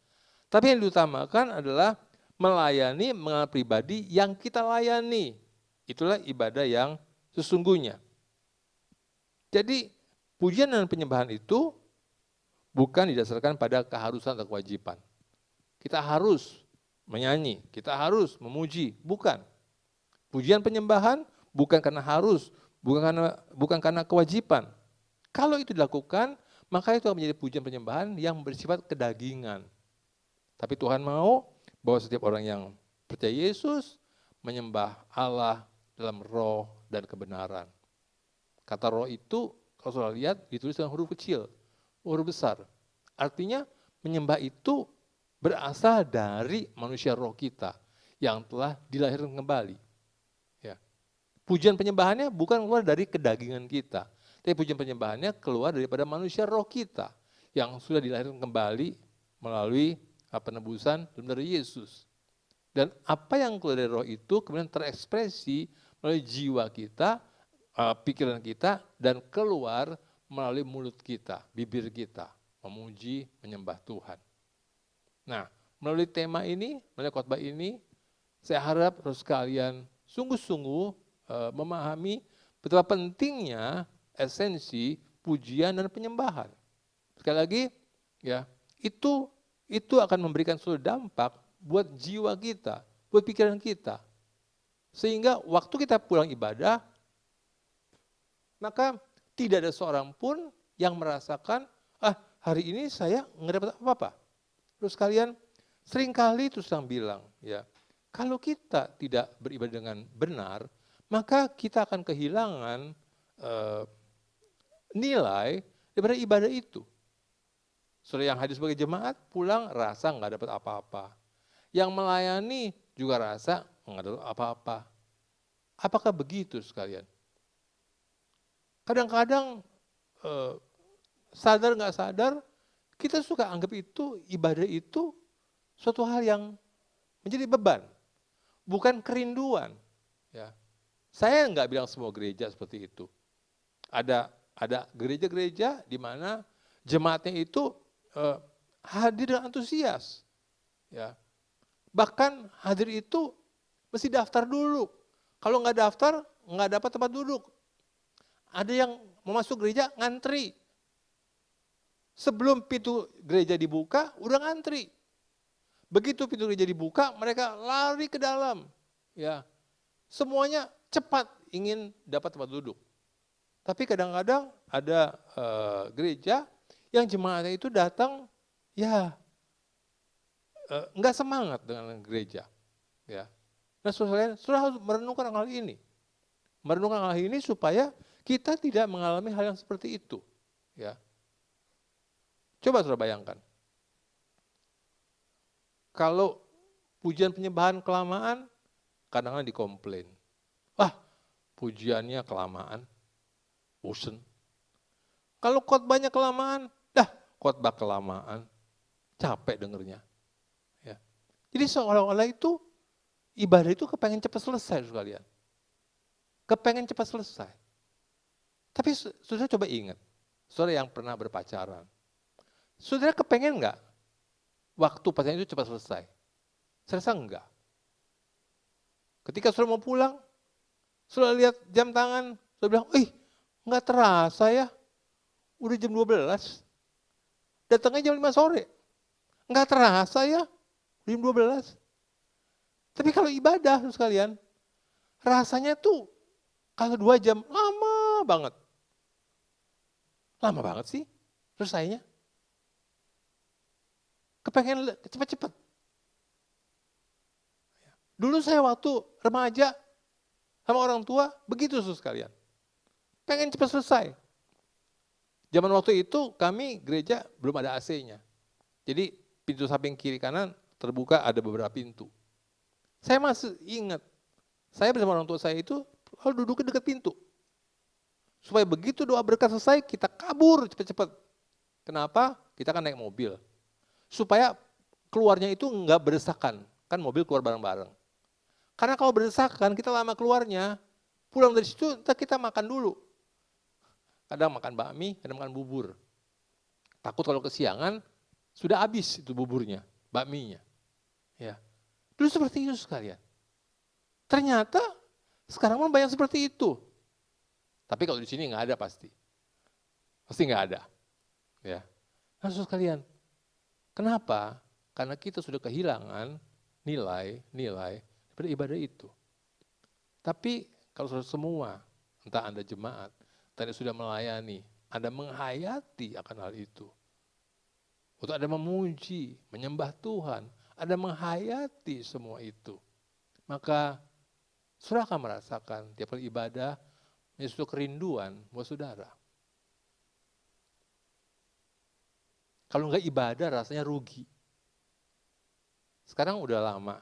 Tapi yang diutamakan adalah melayani mengenal pribadi yang kita layani. Itulah ibadah yang sesungguhnya. Jadi pujian dan penyembahan itu bukan didasarkan pada keharusan atau kewajiban. Kita harus menyanyi, kita harus memuji, bukan. Pujian penyembahan bukan karena harus, bukan karena kewajiban. Kalau itu dilakukan, maka itu akan menjadi pujian penyembahan yang bersifat kedagingan. Tapi Tuhan mau bahwa setiap orang yang percaya Yesus menyembah Allah dalam roh dan kebenaran. Kata roh itu, kalau saudara lihat, ditulis dengan huruf kecil, huruf besar. Artinya menyembah itu berasal dari manusia roh kita yang telah dilahirkan kembali. Ya. Pujian penyembahannya bukan keluar dari kedagingan kita, tapi pujian penyembahannya keluar daripada manusia roh kita yang sudah dilahirkan kembali melalui penebusan dari Yesus. Dan apa yang keluar dari roh itu kemudian terekspresi melalui jiwa kita, pikiran kita, dan keluar melalui mulut kita, bibir kita, memuji, menyembah Tuhan. Nah, melalui tema ini, melalui khotbah ini, saya harap terus kalian sungguh-sungguh memahami betapa pentingnya esensi pujian dan penyembahan. Sekali lagi, ya, itu akan memberikan suatu dampak buat jiwa kita, buat pikiran kita. Sehingga waktu kita pulang ibadah, maka tidak ada seorang pun yang merasakan, hari ini saya nggak dapat apa-apa. Terus kalian seringkali terus bilang, ya, kalau kita tidak beribadah dengan benar, maka kita akan kehilangan nilai daripada ibadah itu. Saudara yang hadir sebagai jemaat pulang rasa nggak dapat apa-apa. Yang melayani juga rasa nggak dapat apa-apa. Apakah begitu sekalian? Kadang-kadang sadar nggak sadar, kita suka anggap itu ibadah itu suatu hal yang menjadi beban, bukan kerinduan. Ya. Saya nggak bilang semua gereja seperti itu. Ada gereja-gereja di mana jemaatnya itu hadir dengan antusias. Ya. Bahkan hadir itu mesti daftar dulu. Kalau nggak daftar, nggak dapat tempat duduk. Ada yang mau masuk gereja ngantri. Sebelum pintu gereja dibuka, udah ngantri. Begitu pintu gereja dibuka, mereka lari ke dalam. Ya, semuanya cepat ingin dapat tempat duduk. Tapi kadang-kadang ada gereja yang jemaatnya itu datang, ya nggak semangat dengan gereja. Ya, nah saudara harus merenungkan hal ini. Merenungkan hal ini supaya kita tidak mengalami hal yang seperti itu. Ya. Coba saudara bayangkan. Kalau pujian penyembahan kelamaan, kadang-kadang dikomplain. Pujiannya kelamaan, bosen. Kalau khotbahnya kelamaan, khotbah kelamaan, capek dengernya. Ya. Jadi seolah-olah itu, ibadah itu kepengen cepat selesai sekalian. Kepengen cepat selesai. Tapi saudara coba ingat, saudara yang pernah berpacaran, saudara kepengen enggak waktu pacaran itu cepat selesai? Saya rasa enggak. Ketika saudara mau pulang, saudara lihat jam tangan, Saya bilang, nggak terasa ya, udah jam 12. Datangnya jam 5 sore. Nggak terasa ya, jam 12. Tapi kalau ibadah, sekalian, rasanya tuh kalau 2 jam, lama banget. Lama banget sih selesainya. Kepengen cepat-cepat. Dulu saya waktu remaja sama orang tua, begitu sekalian. Pengen cepat selesai. Zaman waktu itu kami gereja belum ada AC-nya. Jadi pintu samping kiri kanan terbuka ada beberapa pintu. Saya masih ingat, saya bersama orang tua saya itu lalu duduknya dekat pintu. Supaya begitu doa berkat selesai, kita kabur cepat-cepat. Kenapa? Kita kan naik mobil. Supaya keluarnya itu enggak berdesakan. Kan mobil keluar bareng-bareng. Karena kalau berdesakan, kita lama keluarnya, pulang dari situ kita makan dulu. Kadang makan bakmi, kadang makan bubur. Takut kalau kesiangan, sudah habis itu buburnya, bakminya. Ya. Dulu seperti itu sekalian. Ternyata sekarang pun banyak seperti itu. Tapi kalau di sini nggak ada pasti. Pasti nggak ada. Ya. Nah, sekalian, kenapa? Karena kita sudah kehilangan nilai pada ibadah itu. Tapi kalau semua, entah Anda jemaat, Anda sudah melayani, Anda menghayati akan hal itu. Untuk Anda memuji, menyembah Tuhan, Anda menghayati semua itu. Maka saudara akan merasakan tiap kali ibadah menjadi suatu kerinduan buat saudara. Kalau enggak ibadah rasanya rugi. Sekarang udah lama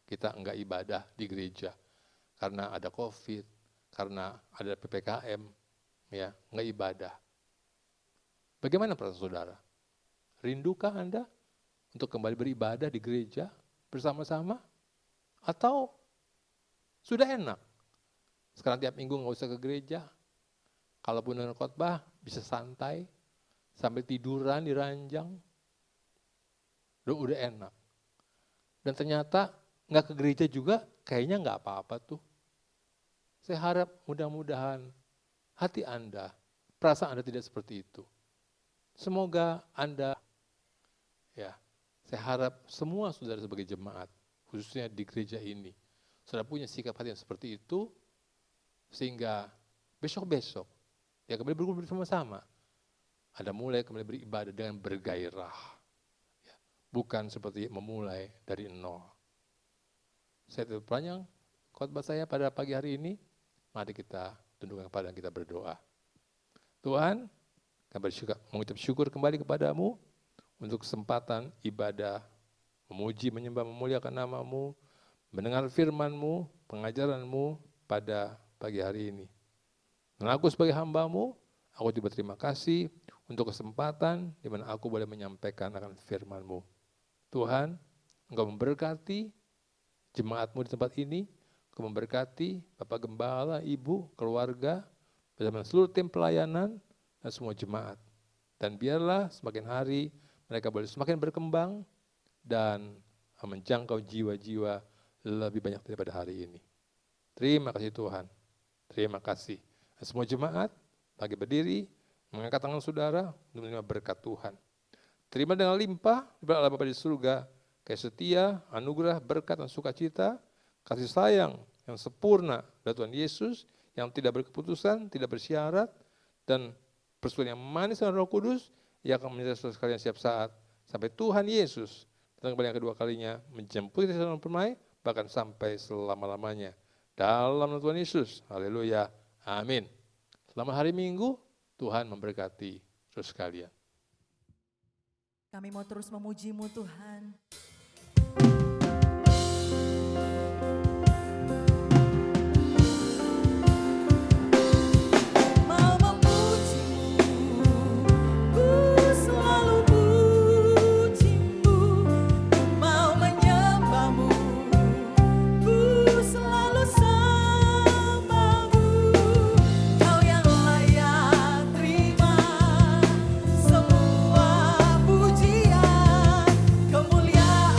kita enggak ibadah di gereja. Karena ada COVID, karena ada PPKM, ya enggak ibadah. Bagaimana perasaan saudara? Rindukah Anda untuk kembali beribadah di gereja bersama-sama? Atau sudah enak? Sekarang tiap minggu nggak usah ke gereja. Kalaupun dengan khotbah bisa santai, sambil tiduran di ranjang. Udah enak. Dan ternyata nggak ke gereja juga kayaknya nggak apa-apa tuh. Saya harap mudah-mudahan hati Anda, perasaan Anda tidak seperti itu. Semoga Anda, saya harap semua saudara sebagai jemaat, khususnya di gereja ini, saudara punya sikap hati yang seperti itu, sehingga besok-besok, kembali berkumpul bersama-sama, Anda mulai kembali beribadah dengan bergairah. Bukan seperti memulai dari nol. Saya tutup panjang khotbah saya pada pagi hari ini, mari kita tundukkan kepala dan kita berdoa. Tuhan, kami mengucap syukur kembali kepadamu, untuk kesempatan ibadah, memuji, menyembah, memuliakan nama-Mu, mendengar firman-Mu, pengajaran-Mu pada pagi hari ini. Dan aku sebagai hamba-Mu, aku juga berterima kasih untuk kesempatan di mana aku boleh menyampaikan akan firman-Mu. Tuhan, Engkau memberkati jemaat-Mu di tempat ini, Engkau memberkati Bapak Gembala, Ibu, keluarga, bersama seluruh tim pelayanan, dan semua jemaat. Dan biarlah semakin hari mereka boleh semakin berkembang dan menjangkau jiwa-jiwa lebih banyak daripada hari ini. Terima kasih Tuhan. Terima kasih. Dan semua jemaat bagi berdiri, mengangkat tangan saudara untuk menerima berkat Tuhan. Terima dengan limpah daripada Allah Bapa di surga, kasih setia, anugerah, berkat dan sukacita, kasih sayang yang sempurna dari Tuhan Yesus, yang tidak berkeputusan, tidak bersyarat, dan persekutuan yang manis dengan Roh Kudus, yang akan menyertai saudara sekalian setiap saat, sampai Tuhan Yesus datang kembali yang kedua kalinya, menjemput kita dalam permai, bahkan sampai selama-lamanya. Dalam nama Tuhan Yesus, haleluya, amin. Selamat hari Minggu, Tuhan memberkati saudara sekalian. Kami mau terus memuji-Mu Tuhan. Kemuliaan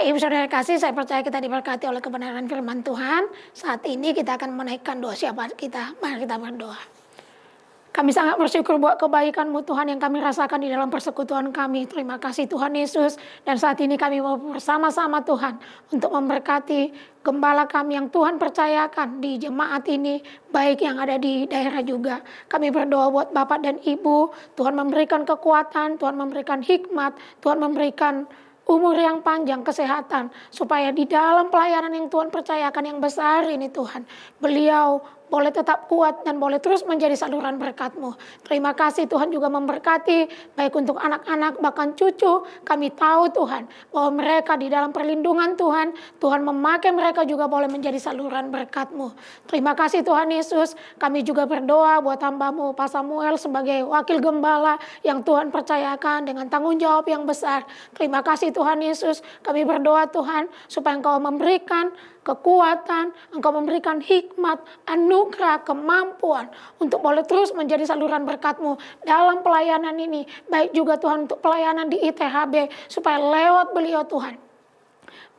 Ibu Saudara kasih, saya percaya kita diberkati oleh kebenaran firman Tuhan. Saat ini kita akan menaikkan doa syafaat kita. Mari kita berdoa. Kami sangat bersyukur buat kebaikan-Mu Tuhan yang kami rasakan di dalam persekutuan kami. Terima kasih Tuhan Yesus. Dan saat ini kami mau bersama-sama Tuhan untuk memberkati gembala kami yang Tuhan percayakan di jemaat ini, baik yang ada di daerah juga. Kami berdoa buat Bapak dan Ibu, Tuhan memberikan kekuatan, Tuhan memberikan hikmat, Tuhan memberikan umur yang panjang, kesehatan, supaya di dalam pelayanan yang Tuhan percayakan yang besar ini Tuhan, beliau boleh tetap kuat dan boleh terus menjadi saluran berkat-Mu. Terima kasih Tuhan juga memberkati baik untuk anak-anak bahkan cucu. Kami tahu Tuhan bahwa mereka di dalam perlindungan Tuhan, Tuhan memakai mereka juga boleh menjadi saluran berkat-Mu. Terima kasih Tuhan Yesus. Kami juga berdoa buat hamba-Mu Pak Samuel sebagai wakil gembala yang Tuhan percayakan dengan tanggung jawab yang besar. Terima kasih Tuhan Yesus. Kami berdoa Tuhan supaya Engkau memberikan kekuatan, Engkau memberikan hikmat, anugerah, kemampuan untuk boleh terus menjadi saluran berkat-Mu dalam pelayanan ini. Baik juga Tuhan untuk pelayanan di ITHB, supaya lewat beliau Tuhan,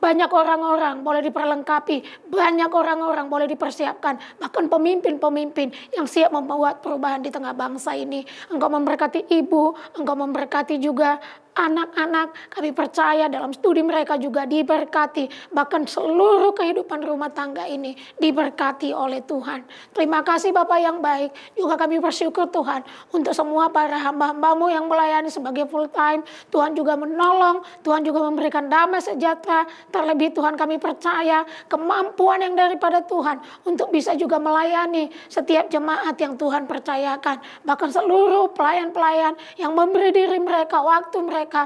banyak orang-orang boleh diperlengkapi, banyak orang-orang boleh dipersiapkan, bahkan pemimpin-pemimpin yang siap membuat perubahan di tengah bangsa ini. Engkau memberkati ibu, Engkau memberkati juga anak-anak. Kami percaya dalam studi mereka juga diberkati, bahkan seluruh kehidupan rumah tangga ini diberkati oleh Tuhan. Terima kasih Bapak yang baik. Juga kami bersyukur Tuhan untuk semua para hamba-hamba-Mu yang melayani sebagai full time. Tuhan juga menolong, Tuhan juga memberikan damai sejahtera. Terlebih Tuhan kami percaya kemampuan yang daripada Tuhan untuk bisa juga melayani setiap jemaat yang Tuhan percayakan. Bahkan seluruh pelayan-pelayan yang memberi diri mereka, waktu mereka,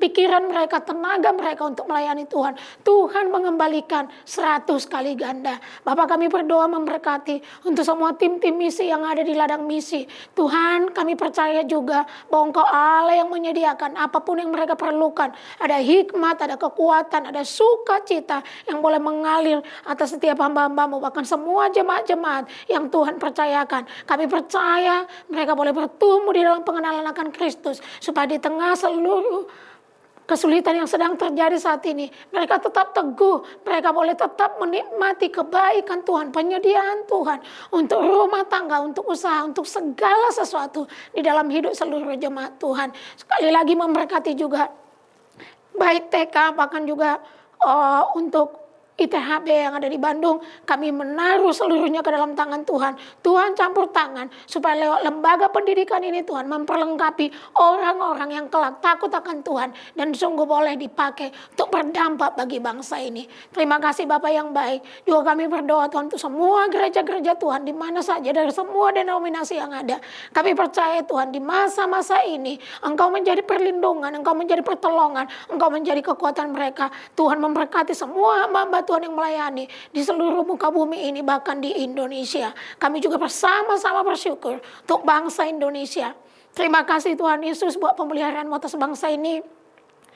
pikiran mereka, tenaga mereka untuk melayani Tuhan. Tuhan mengembalikan 100 kali ganda. Bapak kami berdoa memberkati untuk semua tim-tim misi yang ada di ladang misi. Tuhan kami percaya juga bahwa Engkau Allah yang menyediakan apapun yang mereka perlukan. Ada hikmat, ada kekuatan, ada sukacita yang boleh mengalir atas setiap hamba-hamba-Mu. Bahkan semua jemaat-jemaat yang Tuhan percayakan. Kami percaya mereka boleh bertumbuh di dalam pengenalan akan Kristus. Supaya di tengah seluruh kesulitan yang sedang terjadi saat ini, mereka tetap teguh, mereka boleh tetap menikmati kebaikan Tuhan, penyediaan Tuhan untuk rumah tangga, untuk usaha, untuk segala sesuatu di dalam hidup seluruh jemaat Tuhan. Sekali lagi memberkati juga baik TK, bahkan juga untuk ITHB yang ada di Bandung, kami menaruh seluruhnya ke dalam tangan Tuhan. Tuhan campur tangan supaya lewat lembaga pendidikan ini Tuhan memperlengkapi orang-orang yang kelak takut akan Tuhan dan sungguh boleh dipakai untuk berdampak bagi bangsa ini. Terima kasih Bapak yang baik. Juga kami berdoa Tuhan untuk semua gereja-gereja Tuhan di mana saja dari semua denominasi yang ada. Kami percaya Tuhan di masa-masa ini Engkau menjadi perlindungan, Engkau menjadi pertolongan, Engkau menjadi kekuatan mereka. Tuhan memberkati semua hamba Tuhan yang melayani di seluruh muka bumi ini, bahkan di Indonesia. Kami juga bersama-sama bersyukur untuk bangsa Indonesia. Terima kasih Tuhan Yesus buat pemeliharaan atas bangsa ini.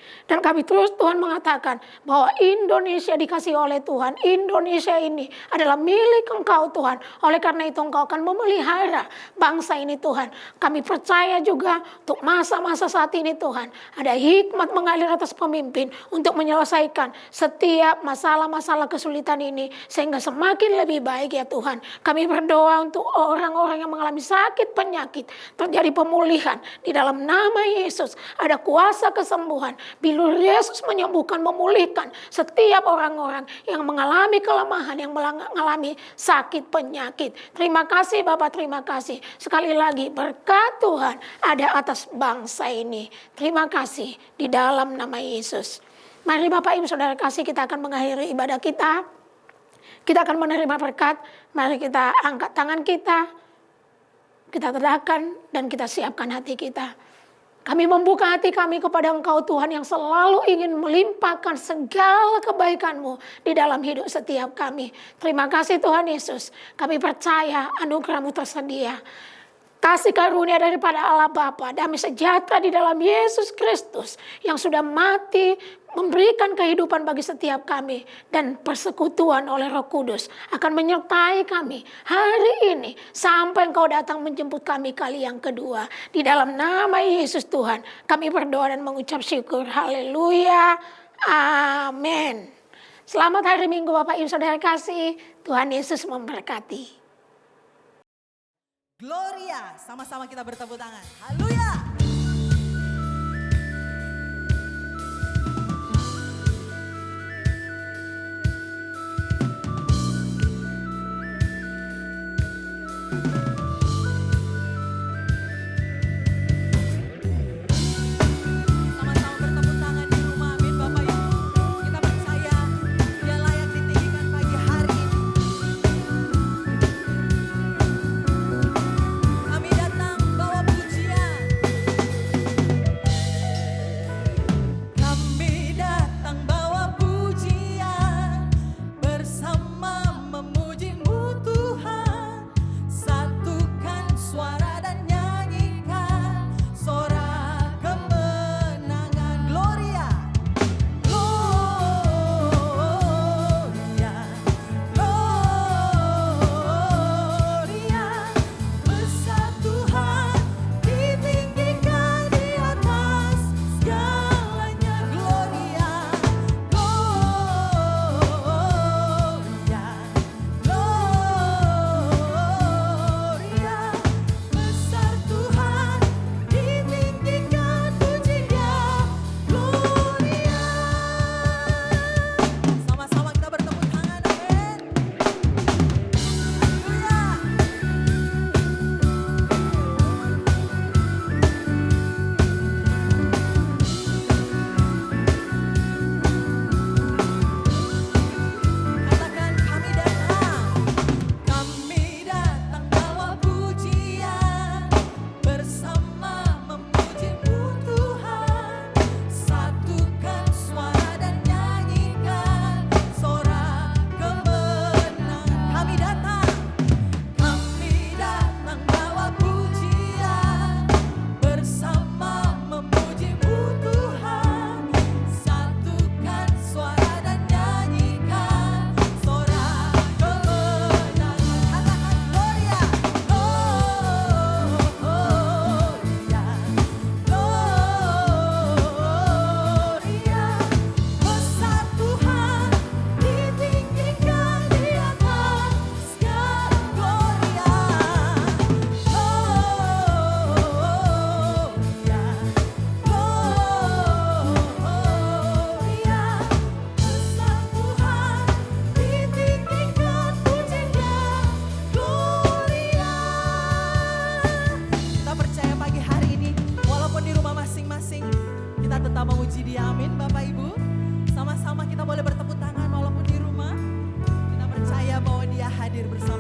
Dan kami terus Tuhan mengatakan bahwa Indonesia dikasih oleh Tuhan. Indonesia ini adalah milik Engkau Tuhan. Oleh karena itu Engkau akan memelihara bangsa ini Tuhan. Kami percaya juga untuk masa-masa saat ini Tuhan, ada hikmat mengalir atas pemimpin untuk menyelesaikan setiap masalah-masalah kesulitan ini. Sehingga semakin lebih baik ya Tuhan. Kami berdoa untuk orang-orang yang mengalami sakit penyakit, terjadi pemulihan di dalam nama Yesus. Ada kuasa kesembuhan. Bila Yesus menyembuhkan, memulihkan setiap orang-orang yang mengalami kelemahan, yang mengalami sakit penyakit. Terima kasih Bapak, terima kasih. Sekali lagi berkat Tuhan ada atas bangsa ini. Terima kasih di dalam nama Yesus. Mari Bapak Ibu Saudara kasih, kita akan mengakhiri ibadah kita. Kita akan menerima berkat. Mari kita angkat tangan kita tegakkan dan kita siapkan hati kita. Kami membuka hati kami kepada Engkau Tuhan yang selalu ingin melimpahkan segala kebaikan-Mu di dalam hidup setiap kami. Terima kasih Tuhan Yesus. Kami percaya anugerah-Mu tersedia. Kasih karunia daripada Allah Bapa, damai sejahtera di dalam Yesus Kristus yang sudah mati, memberikan kehidupan bagi setiap kami, dan persekutuan oleh Roh Kudus akan menyertai kami hari ini sampai Engkau datang menjemput kami kali yang kedua. Di dalam nama Yesus Tuhan kami berdoa dan mengucap syukur. Haleluya. Amin. Selamat hari Minggu Bapak Ibu Saudara kasih. Tuhan Yesus memberkati. Gloria, sama-sama kita bertepuk tangan. Haleluya. Sama-sama bertepuk tangan di rumah, amin Bapak Ibu. Kita percaya Dia layak ditinggikan pagi hari ini. Kami datang bawa pujian. Kami datang bawa pujian, bersama memuji-Mu Tuhan. Satukan suara dan nyanyikan sorak kemenangan. Gloria, Gloria, Gloria. Besar Tuhan, ditinggikan di atas segalanya. Gloria, Gloria, Gloria. Besar Tuhan, ditinggikan pujinya. Gloria. Sama-sama kita bertepuk tangan, amin. Haleluya. Katakan kami datang bawa pujian, bersama memuji-Mu Tuhan. Satukan suara dan nyanyikan sorak kemenangan. Kami datang bawa pujian, bersama memuji-Mu Tuhan. Satukan suara dan nyanyikan sorak kemenangan. Katakan Gloria, Gloria, Gloria. Besar Tuhan, ditinggikan di atas segala. Gloria, Gloria, Gloria. Besar Tuhan, ditinggikan pujinya. Gloria. Kita percaya pagi hari ini, walaupun di rumah masing-masing, kita tetap memuji Dia, amin Bapak Ibu. Sama-sama kita boleh bertepuk tangan walaupun di rumah. Kita percaya bahwa Dia hadir bersama